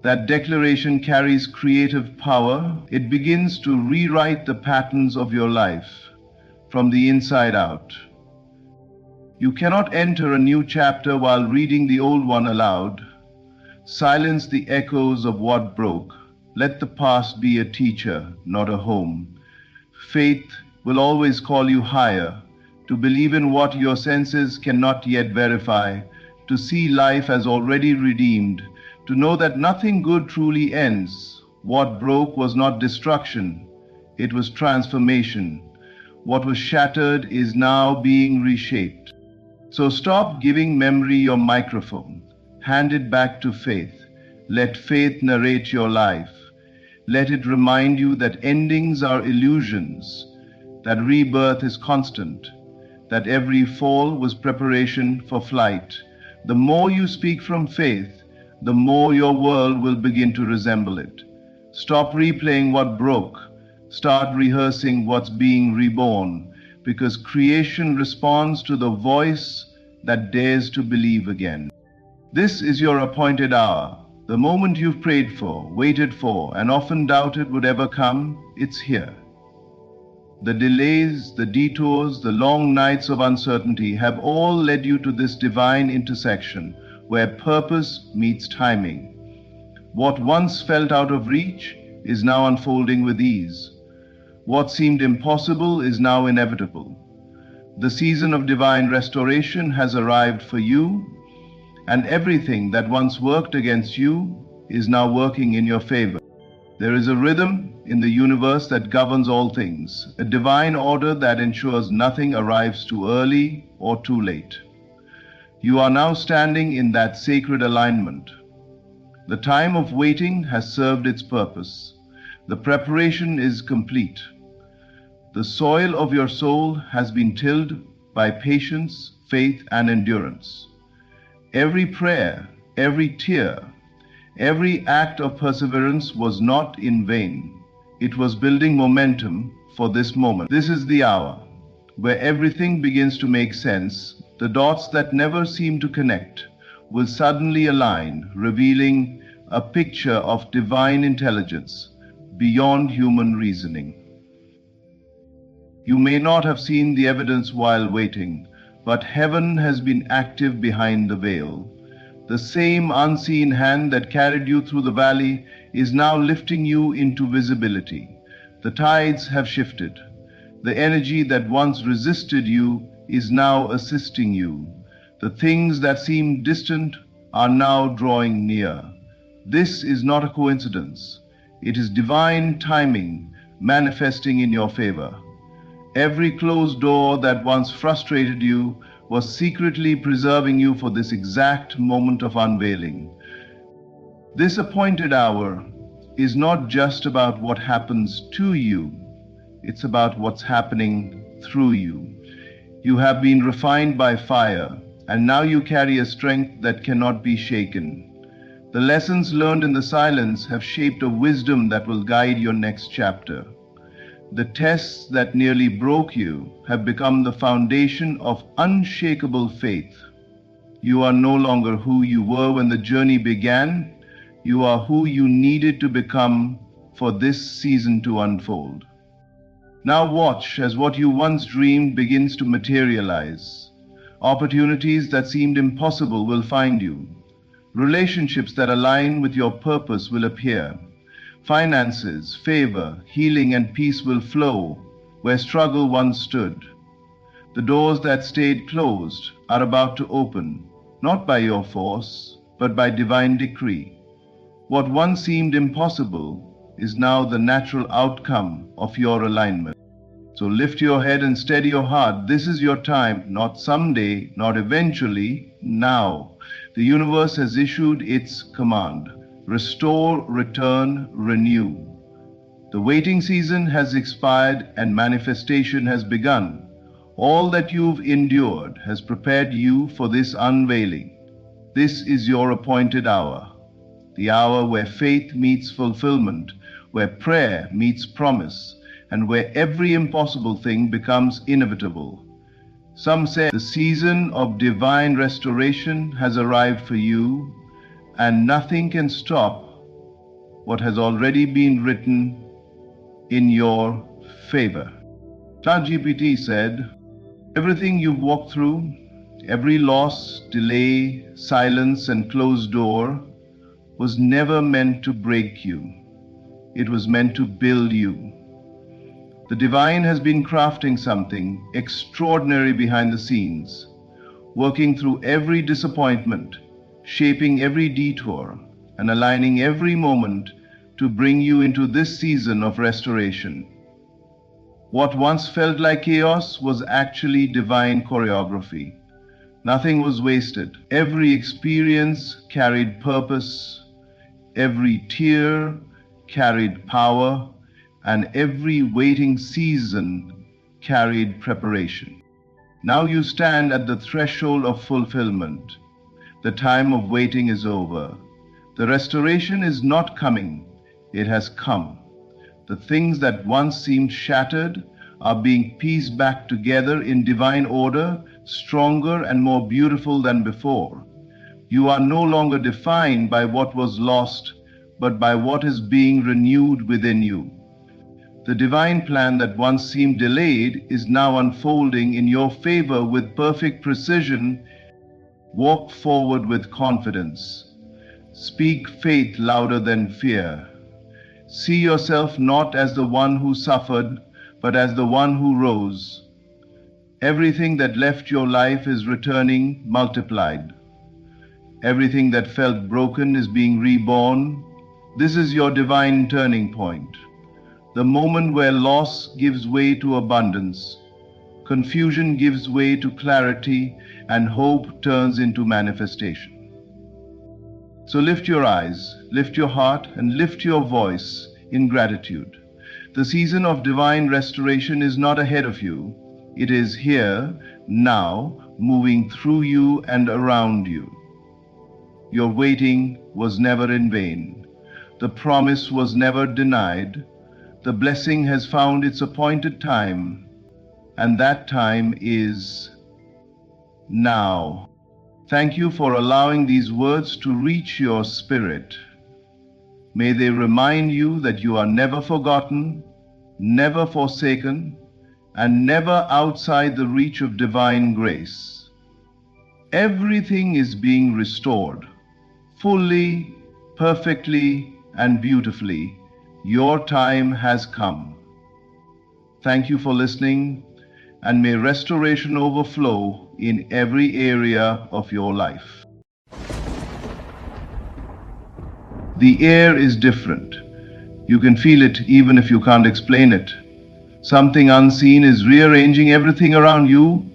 That declaration carries creative power. It begins to rewrite the patterns of your life from the inside out. You cannot enter a new chapter while reading the old one aloud. Silence the echoes of what broke. Let the past be a teacher, not a home. Faith will always call you higher, to believe in what your senses cannot yet verify, to see life as already redeemed, to know that nothing good truly ends. What broke was not destruction, it was transformation. What was shattered is now being reshaped. So stop giving memory your microphone. Hand it back to faith. Let faith narrate your life. Let it remind you that endings are illusions, that rebirth is constant, that every fall was preparation for flight. The more you speak from faith, the more your world will begin to resemble it. Stop replaying what broke. Start rehearsing what's being reborn, because creation responds to the voice that dares to believe again. This is your appointed hour. The moment you've prayed for, waited for, and often doubted would ever come, it's here. The delays, the detours, the long nights of uncertainty have all led you to this divine intersection where purpose meets timing. What once felt out of reach is now unfolding with ease. What seemed impossible is now inevitable. The season of divine restoration has arrived for you, and everything that once worked against you is now working in your favor. There is a rhythm in the universe that governs all things, a divine order that ensures nothing arrives too early or too late. You are now standing in that sacred alignment. The time of waiting has served its purpose. The preparation is complete. The soil of your soul has been tilled by patience, faith, and endurance. Every prayer, every tear, every act of perseverance was not in vain. It was building momentum for this moment. This is the hour where everything begins to make sense. The dots that never seem to connect will suddenly align, revealing a picture of divine intelligence beyond human reasoning. You may not have seen the evidence while waiting, but heaven has been active behind the veil. The same unseen hand that carried you through the valley is now lifting you into visibility. The tides have shifted. The energy that once resisted you is now assisting you. The things that seem distant are now drawing near. This is not a coincidence. It is divine timing manifesting in your favor. Every closed door that once frustrated you was secretly preserving you for this exact moment of unveiling. This appointed hour is not just about what happens to you, it's about what's happening through you. You have been refined by fire, and now you carry a strength that cannot be shaken. The lessons learned in the silence have shaped a wisdom that will guide your next chapter. The tests that nearly broke you have become the foundation of unshakable faith. You are no longer who you were when the journey began. You are who you needed to become for this season to unfold. Now watch as what you once dreamed begins to materialize. Opportunities that seemed impossible will find you. Relationships that align with your purpose will appear. Finances, favor, healing, and peace will flow where struggle once stood. The doors that stayed closed are about to open, not by your force, but by divine decree. What once seemed impossible is now the natural outcome of your alignment. So lift your head and steady your heart. This is your time, not someday, not eventually, now. The universe has issued its command. Restore, return, renew. The waiting season has expired and manifestation has begun. All that you've endured has prepared you for this unveiling. This is your appointed hour. The hour where faith meets fulfillment, where prayer meets promise, and where every impossible thing becomes inevitable. Some say the season of divine restoration has arrived for you, and nothing can stop what has already been written in your favor. ChatGPT said, everything you've walked through, every loss, delay, silence, and closed door was never meant to break you. It was meant to build you. The divine has been crafting something extraordinary behind the scenes, working through every disappointment, shaping every detour, and aligning every moment to bring you into this season of restoration. What once felt like chaos was actually divine choreography. Nothing was wasted. Every experience carried purpose, every tear carried power, and every waiting season carried preparation. Now you stand at the threshold of fulfillment. The time of waiting is over. The restoration is not coming, it has come. The things that once seemed shattered are being pieced back together in divine order, stronger and more beautiful than before. You are no longer defined by what was lost, but by what is being renewed within you. The divine plan that once seemed delayed is now unfolding in your favor with perfect precision. Walk forward with confidence. Speak faith louder than fear. See yourself not as the one who suffered, but as the one who rose. Everything that left your life is returning multiplied. Everything that felt broken is being reborn. This is your divine turning point. The moment where loss gives way to abundance, confusion gives way to clarity, and hope turns into manifestation. So lift your eyes, lift your heart, and lift your voice in gratitude. The season of divine restoration is not ahead of you. It is here, now, moving through you and around you. Your waiting was never in vain. The promise was never denied. The blessing has found its appointed time, and that time is now. Thank you for allowing these words to reach your spirit. May they remind you that you are never forgotten, never forsaken, and never outside the reach of divine grace. Everything is being restored, fully, perfectly, and beautifully. Your time has come. Thank you for listening, and may restoration overflow in every area of your life. The air is different. You can feel it even if you can't explain it. Something unseen is rearranging everything around you.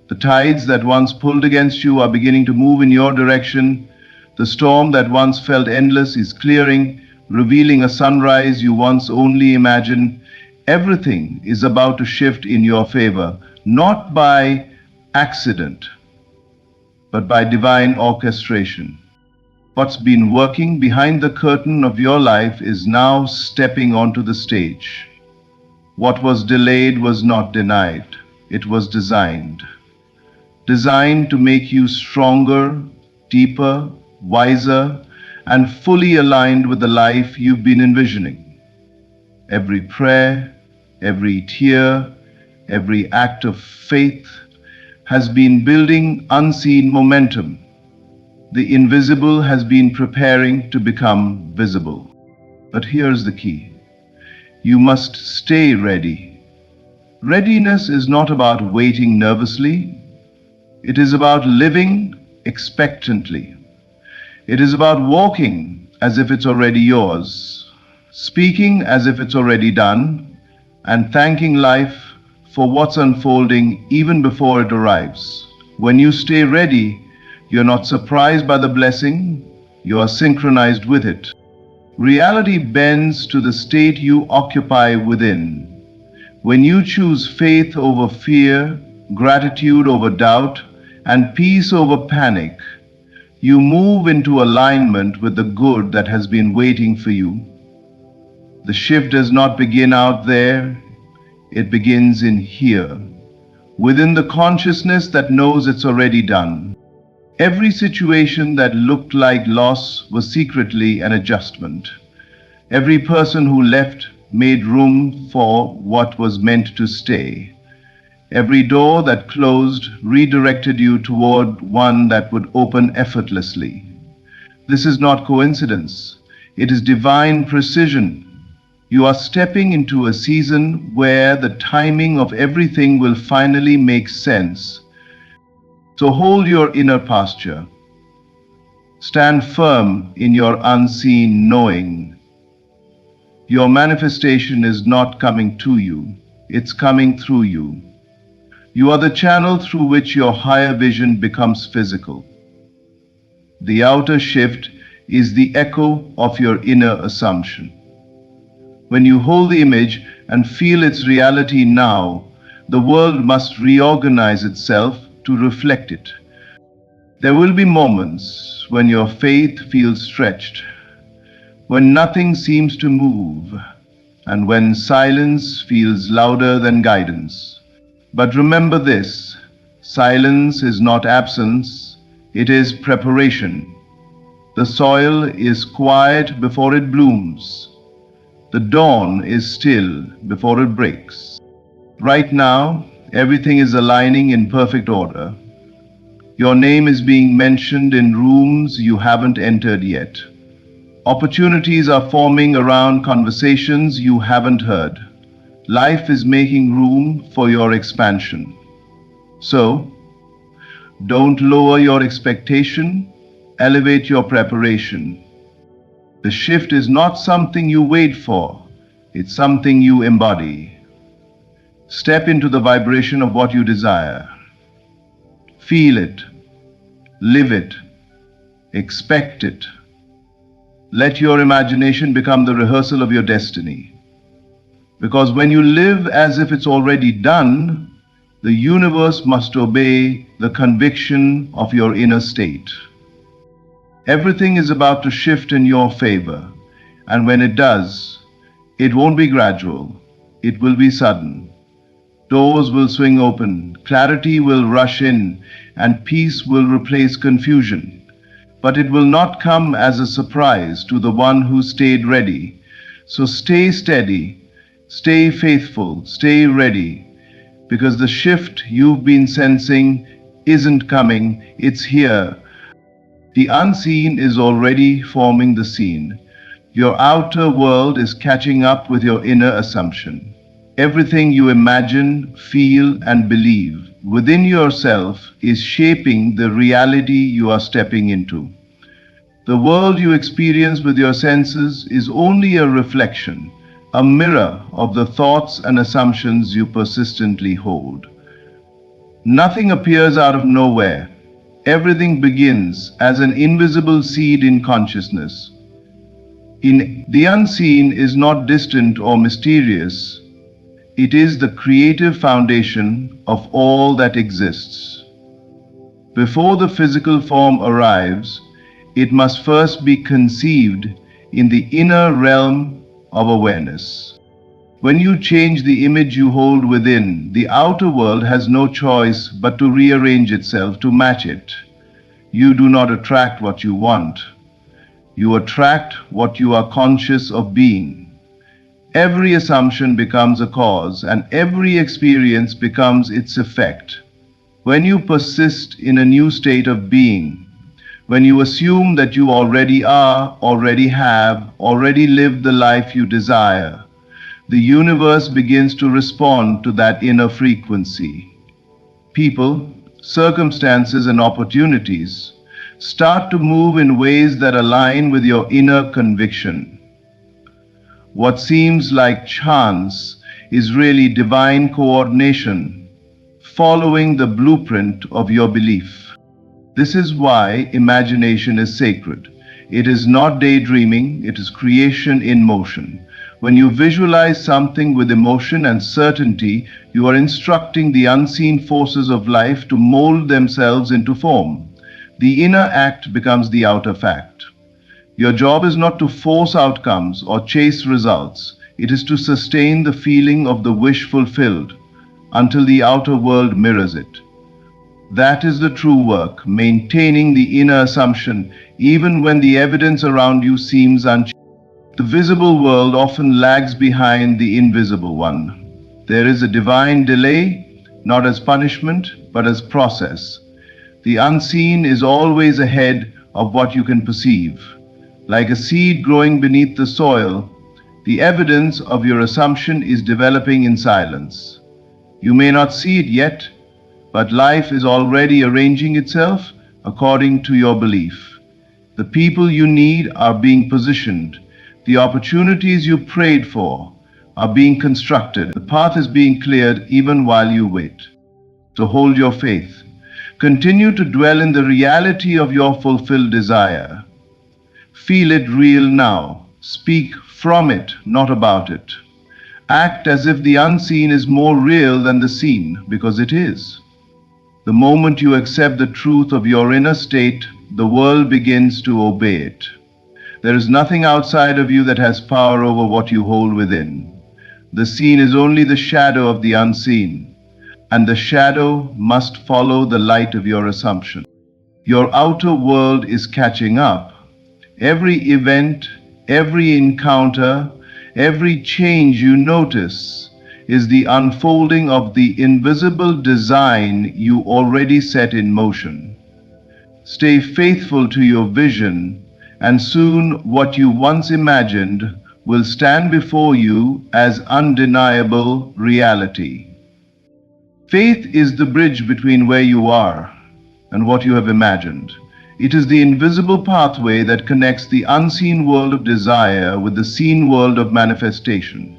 The tides that once pulled against you are beginning to move in your direction. The storm that once felt endless is clearing, revealing a sunrise you once only imagined. Everything is about to shift in your favor, not by accident, but by divine orchestration. What's been working behind the curtain of your life is now stepping onto the stage. What was delayed was not denied, it was designed. Designed to make you stronger, deeper, wiser, and fully aligned with the life you've been envisioning. Every prayer, every tear, every act of faith has been building unseen momentum. The invisible has been preparing to become visible. But here's the key. You must stay ready. Readiness is not about waiting nervously. It is about living expectantly. It is about walking as if it's already yours, speaking as if it's already done, and thanking life for what's unfolding even before it arrives. When you stay ready, you're not surprised by the blessing, you are synchronized with it. Reality bends to the state you occupy within. When you choose faith over fear, gratitude over doubt, and peace over panic, you move into alignment with the good that has been waiting for you. The shift does not begin out there, it begins in here, within the consciousness that knows it's already done. Every situation that looked like loss was secretly an adjustment. Every person who left made room for what was meant to stay. Every door that closed redirected you toward one that would open effortlessly. This is not coincidence. It is divine precision. You are stepping into a season where the timing of everything will finally make sense. So hold your inner posture. Stand firm in your unseen knowing. Your manifestation is not coming to you, it's coming through you. You are the channel through which your higher vision becomes physical. The outer shift is the echo of your inner assumption. When you hold the image and feel its reality now, the world must reorganize itself to reflect it. There will be moments when your faith feels stretched, when nothing seems to move, and when silence feels louder than guidance. But remember this, silence is not absence, it is preparation. The soil is quiet before it blooms. The dawn is still before it breaks. Right now, everything is aligning in perfect order. Your name is being mentioned in rooms you haven't entered yet. Opportunities are forming around conversations you haven't heard. Life is making room for your expansion. So, don't lower your expectation, elevate your preparation. The shift is not something you wait for, it's something you embody. Step into the vibration of what you desire. Feel it, live it, expect it. Let your imagination become the rehearsal of your destiny. Because when you live as if it's already done, the universe must obey the conviction of your inner state. Everything is about to shift in your favor, and when it does, it won't be gradual, it will be sudden. Doors will swing open, clarity will rush in, and peace will replace confusion. But it will not come as a surprise to the one who stayed ready. So stay steady. Stay faithful, stay ready, because the shift you've been sensing isn't coming, it's here. The unseen is already forming the scene. Your outer world is catching up with your inner assumption. Everything you imagine, feel, and believe within yourself is shaping the reality you are stepping into. The world you experience with your senses is only a reflection, a mirror of the thoughts and assumptions you persistently hold. Nothing appears out of nowhere. Everything begins as an invisible seed in consciousness. The unseen is not distant or mysterious. It is the creative foundation of all that exists. Before the physical form arrives, it must first be conceived in the inner realm of awareness. When you change the image you hold within, the outer world has no choice but to rearrange itself to match it. You do not attract what you want. You attract what you are conscious of being. Every assumption becomes a cause, and every experience becomes its effect. When you persist in a new state of being, when you assume that you already are, already have, already live the life you desire, the universe begins to respond to that inner frequency. People, circumstances, and opportunities start to move in ways that align with your inner conviction. What seems like chance is really divine coordination, following the blueprint of your belief. This is why imagination is sacred. It is not daydreaming, it is creation in motion. When you visualize something with emotion and certainty, you are instructing the unseen forces of life to mold themselves into form. The inner act becomes the outer fact. Your job is not to force outcomes or chase results. It is to sustain the feeling of the wish fulfilled until the outer world mirrors it. That is the true work, maintaining the inner assumption even when the evidence around you seems unchanged. The visible world often lags behind the invisible one. There is a divine delay, not as punishment, but as process. The unseen is always ahead of what you can perceive. Like a seed growing beneath the soil, the evidence of your assumption is developing in silence. You may not see it yet, but life is already arranging itself according to your belief. The people you need are being positioned. The opportunities you prayed for are being constructed. The path is being cleared even while you wait. So hold your faith. Continue to dwell in the reality of your fulfilled desire. Feel it real now. Speak from it, not about it. Act as if the unseen is more real than the seen, because it is. The moment you accept the truth of your inner state, the world begins to obey it. There is nothing outside of you that has power over what you hold within. The seen is only the shadow of the unseen, and the shadow must follow the light of your assumption. Your outer world is catching up. Every event, every encounter, every change you notice is the unfolding of the invisible design you already set in motion. Stay faithful to your vision, and soon what you once imagined will stand before you as undeniable reality. Faith is the bridge between where you are and what you have imagined. It is the invisible pathway that connects the unseen world of desire with the seen world of manifestation.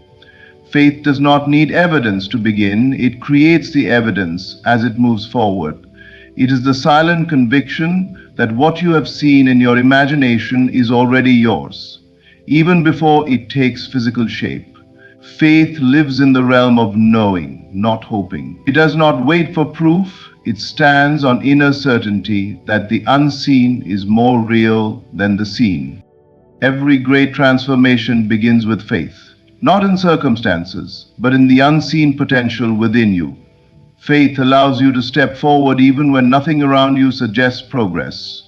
Faith does not need evidence to begin, it creates the evidence as it moves forward. It is the silent conviction that what you have seen in your imagination is already yours, even before it takes physical shape. Faith lives in the realm of knowing, not hoping. It does not wait for proof, it stands on inner certainty that the unseen is more real than the seen. Every great transformation begins with faith. Not in circumstances, but in the unseen potential within you. Faith allows you to step forward even when nothing around you suggests progress.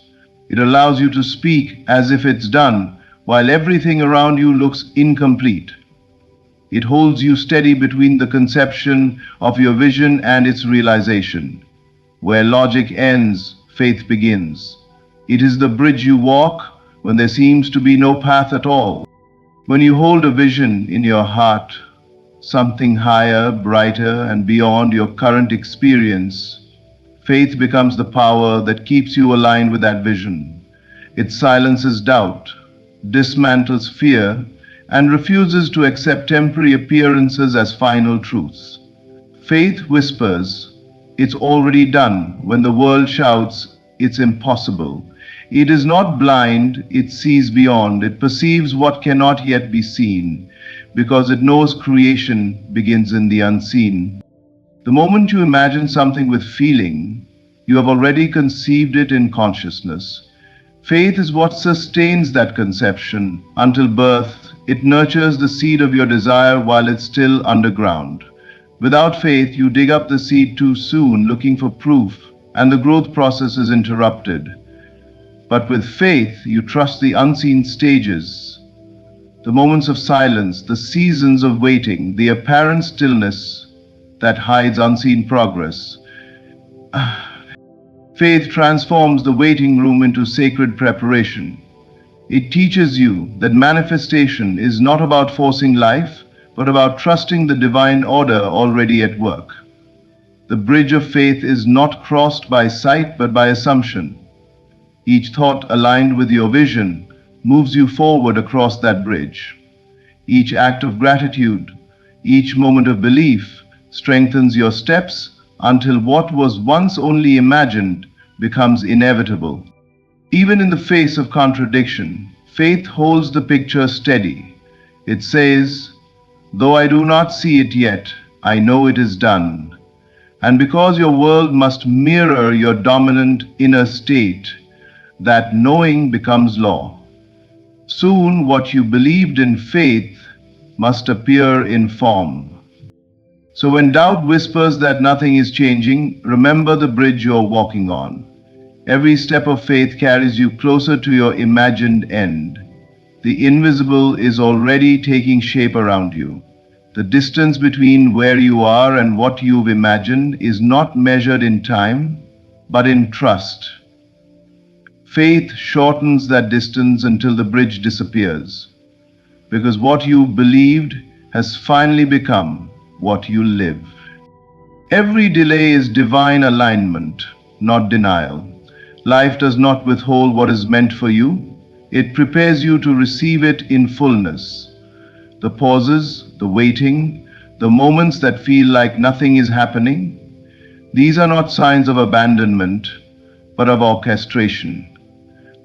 It allows you to speak as if it's done, while everything around you looks incomplete. It holds you steady between the conception of your vision and its realization. Where logic ends, faith begins. It is the bridge you walk when there seems to be no path at all. When you hold a vision in your heart, something higher, brighter, and beyond your current experience, faith becomes the power that keeps you aligned with that vision. It silences doubt, dismantles fear, and refuses to accept temporary appearances as final truths. Faith whispers, "It's already done," when the world shouts, "It's impossible." It is not blind, it sees beyond, it perceives what cannot yet be seen, because it knows creation begins in the unseen. The moment you imagine something with feeling, you have already conceived it in consciousness. Faith is what sustains that conception until birth. It nurtures the seed of your desire while it's still underground. Without faith, you dig up the seed too soon, looking for proof, and the growth process is interrupted. But with faith, you trust the unseen stages, the moments of silence, the seasons of waiting, the apparent stillness that hides unseen progress. Faith transforms the waiting room into sacred preparation. It teaches you that manifestation is not about forcing life, but about trusting the divine order already at work. The bridge of faith is not crossed by sight, but by assumption. Each thought aligned with your vision moves you forward across that bridge. Each act of gratitude, each moment of belief strengthens your steps until what was once only imagined becomes inevitable. Even in the face of contradiction, faith holds the picture steady. It says, "Though I do not see it yet, I know it is done." And because your world must mirror your dominant inner state, that knowing becomes law. Soon what you believed in faith must appear in form. So when doubt whispers that nothing is changing, remember the bridge you're walking on. Every step of faith carries you closer to your imagined end. The invisible is already taking shape around you. The distance between where you are and what you've imagined is not measured in time, but in trust. Faith shortens that distance until the bridge disappears, because what you believed has finally become what you live. Every delay is divine alignment, not denial. Life does not withhold what is meant for you. It prepares you to receive it in fullness. The pauses, the waiting, the moments that feel like nothing is happening, these are not signs of abandonment, but of orchestration.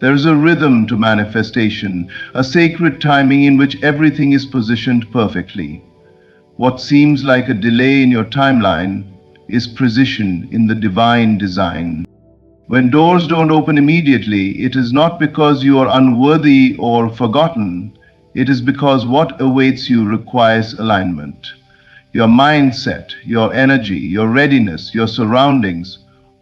There is a rhythm to manifestation, a sacred timing in which everything is positioned perfectly. What seems like a delay in your timeline is precision in the divine design. When doors don't open immediately, it is not because you are unworthy or forgotten. It is because what awaits you requires alignment. Your mindset, your energy, your readiness, your surroundings,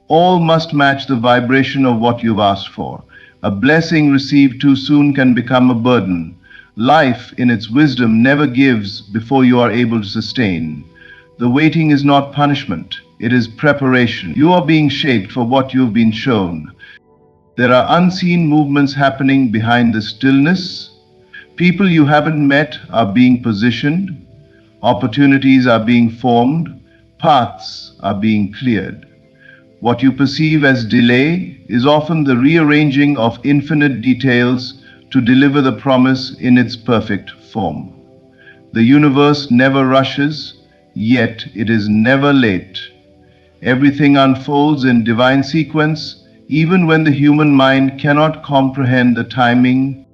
all must match the vibration of what you've asked for. A blessing received too soon can become a burden. Life, in its wisdom, never gives before you are able to sustain. The waiting is not punishment, it is preparation. You are being shaped for what you've been shown. There are unseen movements happening behind the stillness. People you haven't met are being positioned. Opportunities are being formed. Paths are being cleared. What you perceive as delay is often the rearranging of infinite details to deliver the promise in its perfect form. The universe never rushes, yet it is never late. Everything unfolds in divine sequence, even when the human mind cannot comprehend the timing.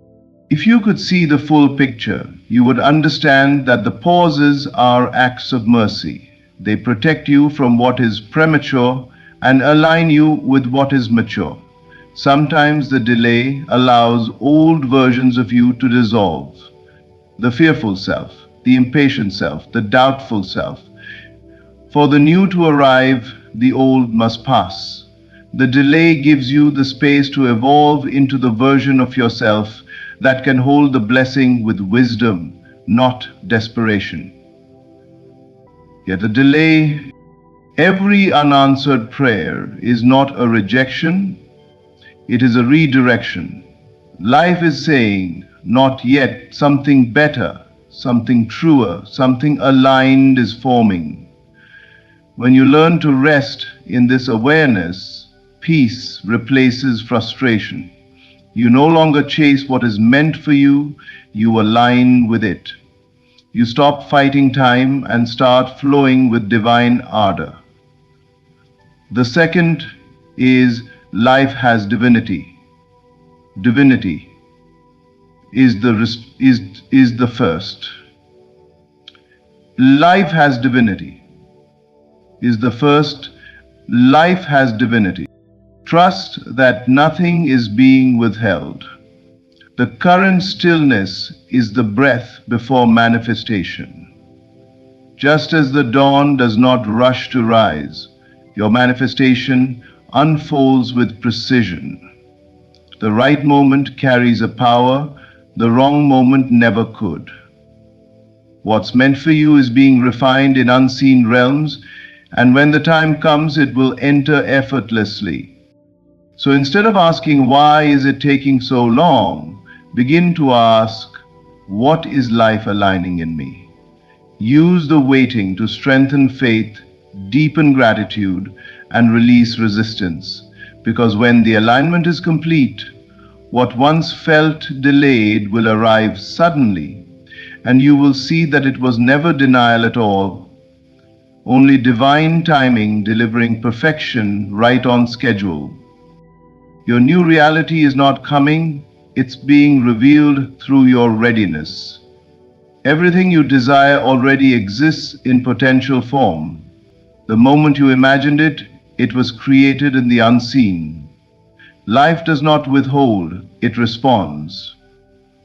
If you could see the full picture, you would understand that the pauses are acts of mercy. They protect you from what is premature and align you with what is mature. Sometimes the delay allows old versions of you to dissolve. The fearful self, the impatient self, the doubtful self. For the new to arrive, the old must pass. The delay gives you the space to evolve into the version of yourself that can hold the blessing with wisdom, not desperation. Yet the delay, every unanswered prayer is not a rejection, it is a redirection. Life is saying, not yet, something better, something truer, something aligned is forming. When you learn to rest in this awareness, peace replaces frustration. You no longer chase what is meant for you, you align with it. You stop fighting time and start flowing with divine ardor. The second is life has divinity. Divinity is the first. Life has divinity is the first. Life has divinity. Trust that nothing is being withheld. The current stillness is the breath before manifestation. Just as the dawn does not rush to rise, your manifestation unfolds with precision. The right moment carries a power the wrong moment never could. What's meant for you is being refined in unseen realms, and when the time comes, it will enter effortlessly. So instead of asking, why is it taking so long, begin to ask, what is life aligning in me? Use the waiting to strengthen faith, deepen gratitude, and release resistance. Because when the alignment is complete, what once felt delayed will arrive suddenly, and you will see that it was never denial at all, only divine timing delivering perfection right on schedule. Your new reality is not coming, it's being revealed through your readiness. Everything you desire already exists in potential form. The moment you imagined it, it was created in the unseen. Life does not withhold, it responds.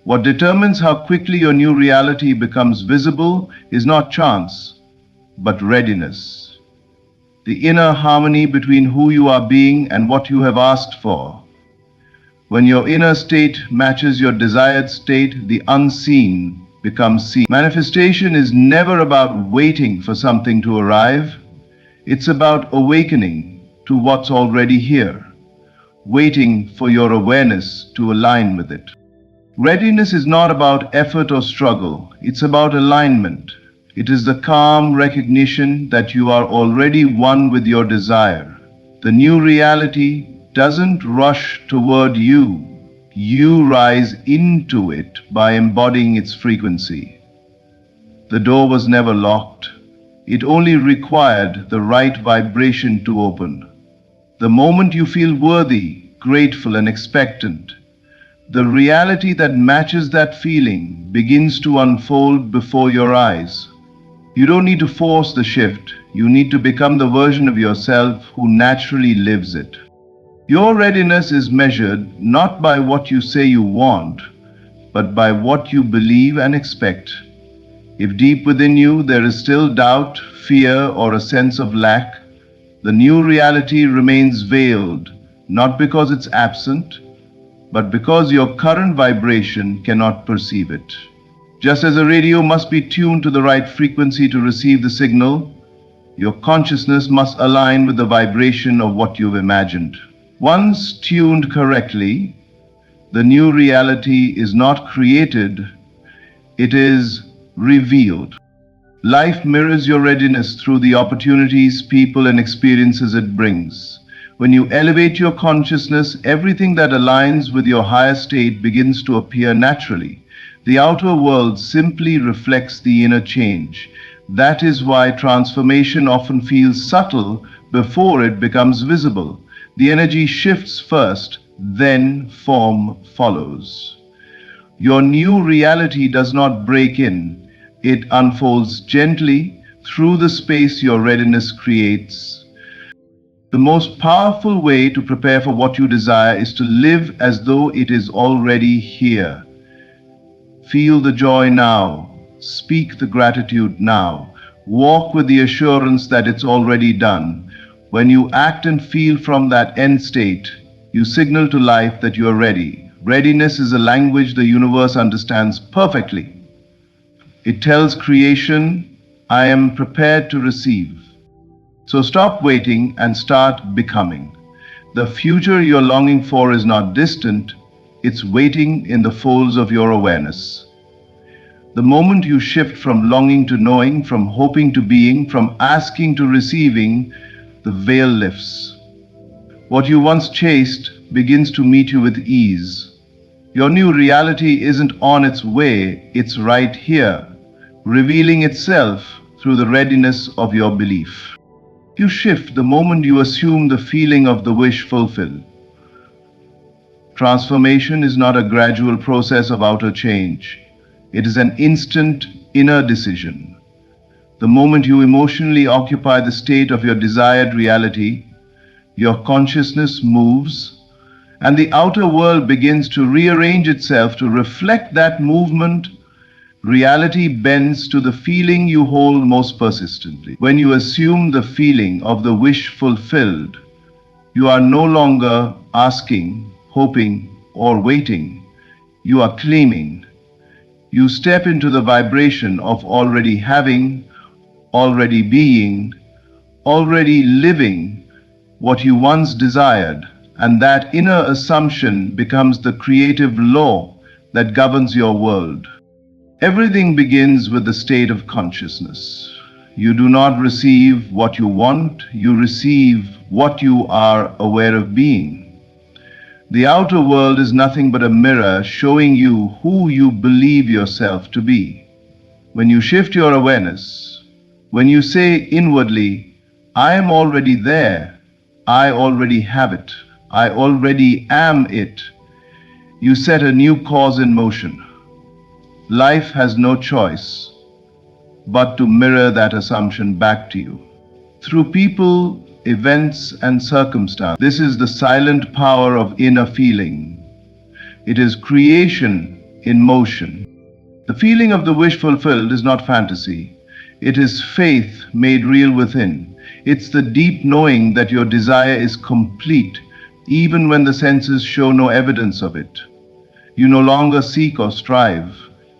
What determines how quickly your new reality becomes visible is not chance, but readiness. The inner harmony between who you are being and what you have asked for. When your inner state matches your desired state, the unseen becomes seen. Manifestation is never about waiting for something to arrive. It's about awakening to what's already here, waiting for your awareness to align with it. Readiness is not about effort or struggle, it's about alignment. It is the calm recognition that you are already one with your desire. The new reality doesn't rush toward you. You rise into it by embodying its frequency. The door was never locked. It only required the right vibration to open. The moment you feel worthy, grateful, and expectant, the reality that matches that feeling begins to unfold before your eyes. You don't need to force the shift. You need to become the version of yourself who naturally lives it. Your readiness is measured not by what you say you want, but by what you believe and expect. If deep within you there is still doubt, fear, or a sense of lack, the new reality remains veiled, not because it's absent, but because your current vibration cannot perceive it. Just as a radio must be tuned to the right frequency to receive the signal, your consciousness must align with the vibration of what you've imagined. Once tuned correctly, the new reality is not created, it is revealed. Life mirrors your readiness through the opportunities, people, and experiences it brings. When you elevate your consciousness, everything that aligns with your higher state begins to appear naturally. The outer world simply reflects the inner change. That is why transformation often feels subtle before it becomes visible. The energy shifts first, then form follows. Your new reality does not break in. It unfolds gently through the space your readiness creates. The most powerful way to prepare for what you desire is to live as though it is already here. Feel the joy now. Speak the gratitude now. Walk with the assurance that it's already done. When you act and feel from that end state, you signal to life that you are ready. Readiness is a language the universe understands perfectly. It tells creation, I am prepared to receive. So stop waiting and start becoming. The future you're longing for is not distant, it's waiting in the folds of your awareness. The moment you shift from longing to knowing, from hoping to being, from asking to receiving, the veil lifts. What you once chased begins to meet you with ease. Your new reality isn't on its way, it's right here, revealing itself through the readiness of your belief. You shift the moment you assume the feeling of the wish fulfilled. Transformation is not a gradual process of outer change. It is an instant inner decision. The moment you emotionally occupy the state of your desired reality, your consciousness moves, and the outer world begins to rearrange itself to reflect that movement. Reality bends to the feeling you hold most persistently. When you assume the feeling of the wish fulfilled, you are no longer asking, hoping, or waiting. You are claiming. You step into the vibration of already having, already being, already living what you once desired, and that inner assumption becomes the creative law that governs your world. Everything begins with the state of consciousness. You do not receive what you want, you receive what you are aware of being. The outer world is nothing but a mirror showing you who you believe yourself to be. When you shift your awareness, when you say inwardly, I am already there, I already have it, I already am it, you set a new cause in motion. Life has no choice but to mirror that assumption back to you. Through people, events, and circumstance. This is the silent power of inner feeling. It is creation in motion. The feeling of the wish fulfilled is not fantasy. It is faith made real within. It's the deep knowing that your desire is complete, even when the senses show no evidence of it. You no longer seek or strive.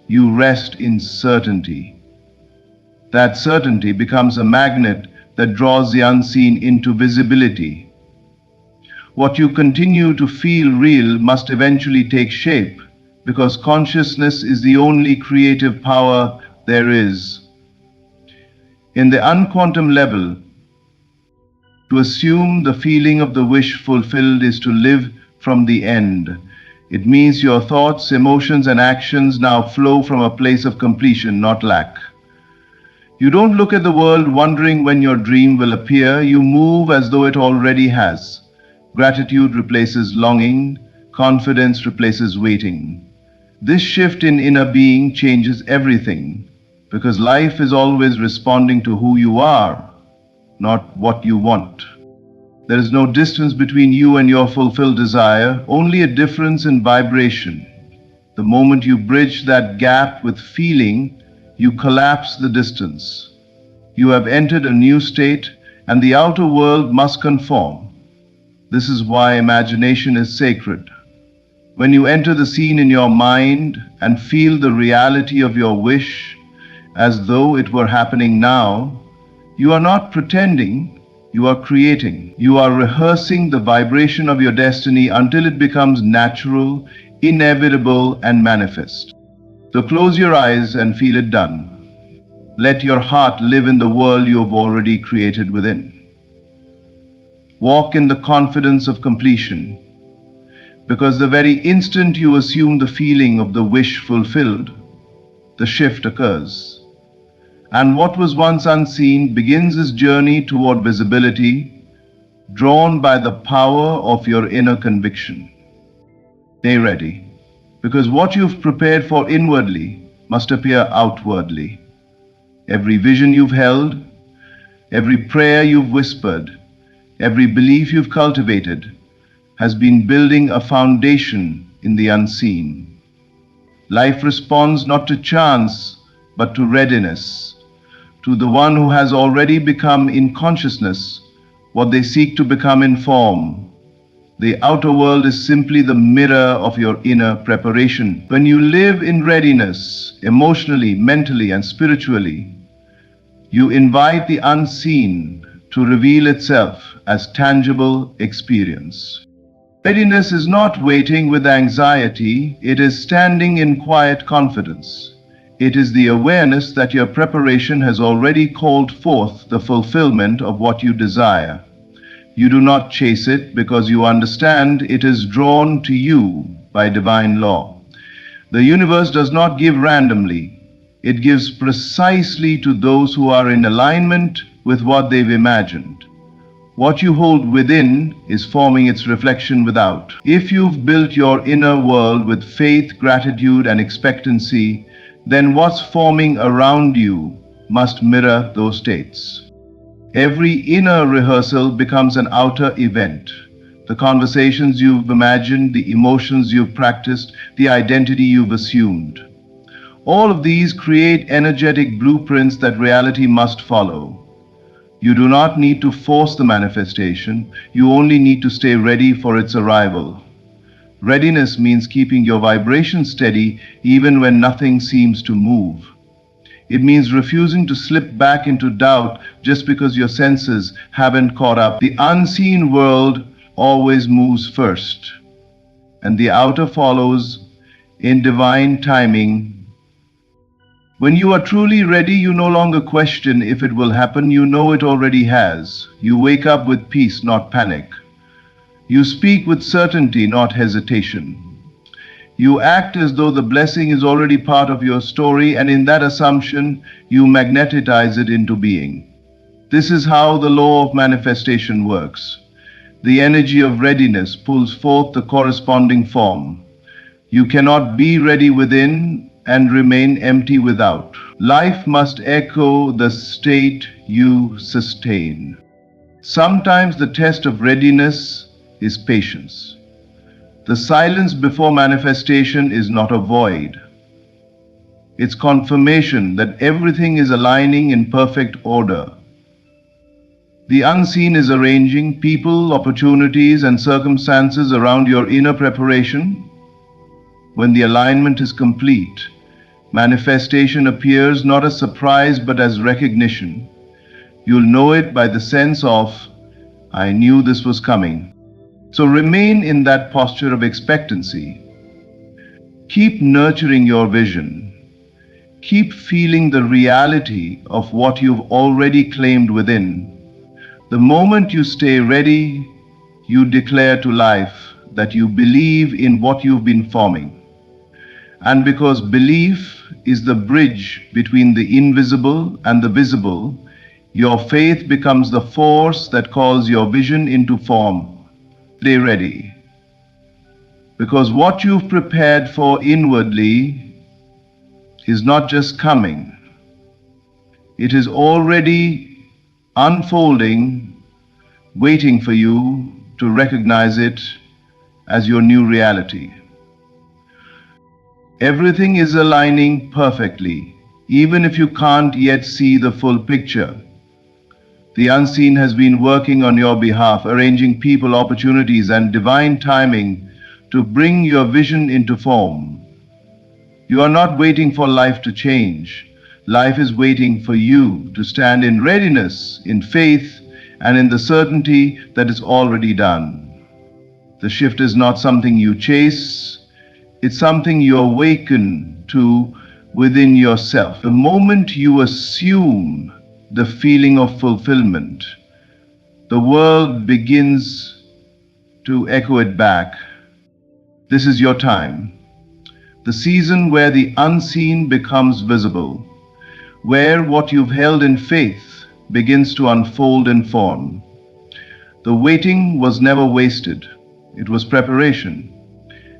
You rest in certainty. That certainty becomes a magnet that draws the unseen into visibility. What you continue to feel real must eventually take shape, because consciousness is the only creative power there is. In the unquantum level, to assume the feeling of the wish fulfilled is to live from the end. It means your thoughts, emotions, and actions now flow from a place of completion, not lack. You don't look at the world wondering when your dream will appear. You move as though it already has. Gratitude replaces longing. Confidence replaces waiting. This shift in inner being changes everything, because life is always responding to who you are, not what you want. There is no distance between you and your fulfilled desire, only a difference in vibration. The moment you bridge that gap with feeling, you collapse the distance. You have entered a new state, and the outer world must conform. This is why imagination is sacred. When you enter the scene in your mind and feel the reality of your wish as though it were happening now, you are not pretending, you are creating. You are rehearsing the vibration of your destiny until it becomes natural, inevitable, and manifest. So close your eyes and feel it done. Let your heart live in the world you have already created within. Walk in the confidence of completion, because the very instant you assume the feeling of the wish fulfilled, the shift occurs. And what was once unseen begins its journey toward visibility, drawn by the power of your inner conviction. Stay ready, because what you've prepared for inwardly must appear outwardly. Every vision you've held, every prayer you've whispered, every belief you've cultivated has been building a foundation in the unseen. Life responds not to chance, but to readiness. To the one who has already become in consciousness what they seek to become in form. The outer world is simply the mirror of your inner preparation. When you live in readiness, emotionally, mentally, and spiritually, you invite the unseen to reveal itself as tangible experience. Readiness is not waiting with anxiety, it is standing in quiet confidence. It is the awareness that your preparation has already called forth the fulfillment of what you desire. You do not chase it because you understand it is drawn to you by divine law. The universe does not give randomly. It gives precisely to those who are in alignment with what they've imagined. What you hold within is forming its reflection without. If you've built your inner world with faith, gratitude, and expectancy, then what's forming around you must mirror those states. Every inner rehearsal becomes an outer event. The conversations you've imagined, the emotions you've practiced, the identity you've assumed. All of these create energetic blueprints that reality must follow. You do not need to force the manifestation, you only need to stay ready for its arrival. Readiness means keeping your vibration steady even when nothing seems to move. It means refusing to slip back into doubt just because your senses haven't caught up. The unseen world always moves first, and the outer follows in divine timing. When you are truly ready, you no longer question if it will happen, you know it already has. You wake up with peace, not panic. You speak with certainty, not hesitation. You act as though the blessing is already part of your story, and in that assumption, you magnetize it into being. This is how the law of manifestation works. The energy of readiness pulls forth the corresponding form. You cannot be ready within and remain empty without. Life must echo the state you sustain. Sometimes the test of readiness is patience. The silence before manifestation is not a void. It's confirmation that everything is aligning in perfect order. The unseen is arranging people, opportunities, and circumstances around your inner preparation. When the alignment is complete, manifestation appears not as surprise but as recognition. You'll know it by the sense of, I knew this was coming. So remain in that posture of expectancy. Keep nurturing your vision. Keep feeling the reality of what you've already claimed within. The moment you stay ready, you declare to life that you believe in what you've been forming. And because belief is the bridge between the invisible and the visible, your faith becomes the force that calls your vision into form. Stay ready. Because what you've prepared for inwardly is not just coming, it is already unfolding, waiting for you to recognize it as your new reality. Everything is aligning perfectly, even if you can't yet see the full picture. The unseen has been working on your behalf, arranging people, opportunities, and divine timing to bring your vision into form. You are not waiting for life to change. Life is waiting for you to stand in readiness, in faith, and in the certainty that it's already done. The shift is not something you chase. It's something you awaken to within yourself. The moment you assume the feeling of fulfillment, the world begins to echo it back. This is your time, the season where the unseen becomes visible, where what you've held in faith begins to unfold in form. The waiting was never wasted. It was preparation.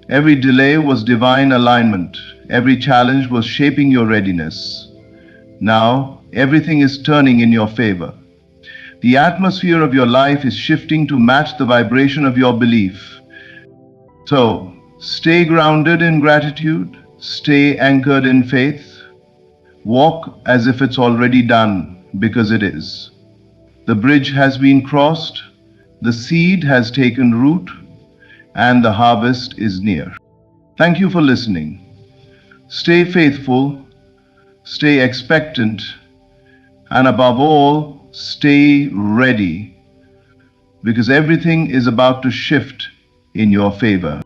Every delay was divine alignment. Every challenge was shaping your readiness. Now, everything is turning in your favor. The atmosphere of your life is shifting to match the vibration of your belief. So, stay grounded in gratitude, stay anchored in faith, walk as if it's already done, because it is. The bridge has been crossed, the seed has taken root, and the harvest is near. Thank you for listening. Stay faithful, stay expectant, and above all, stay ready, because everything is about to shift in your favor.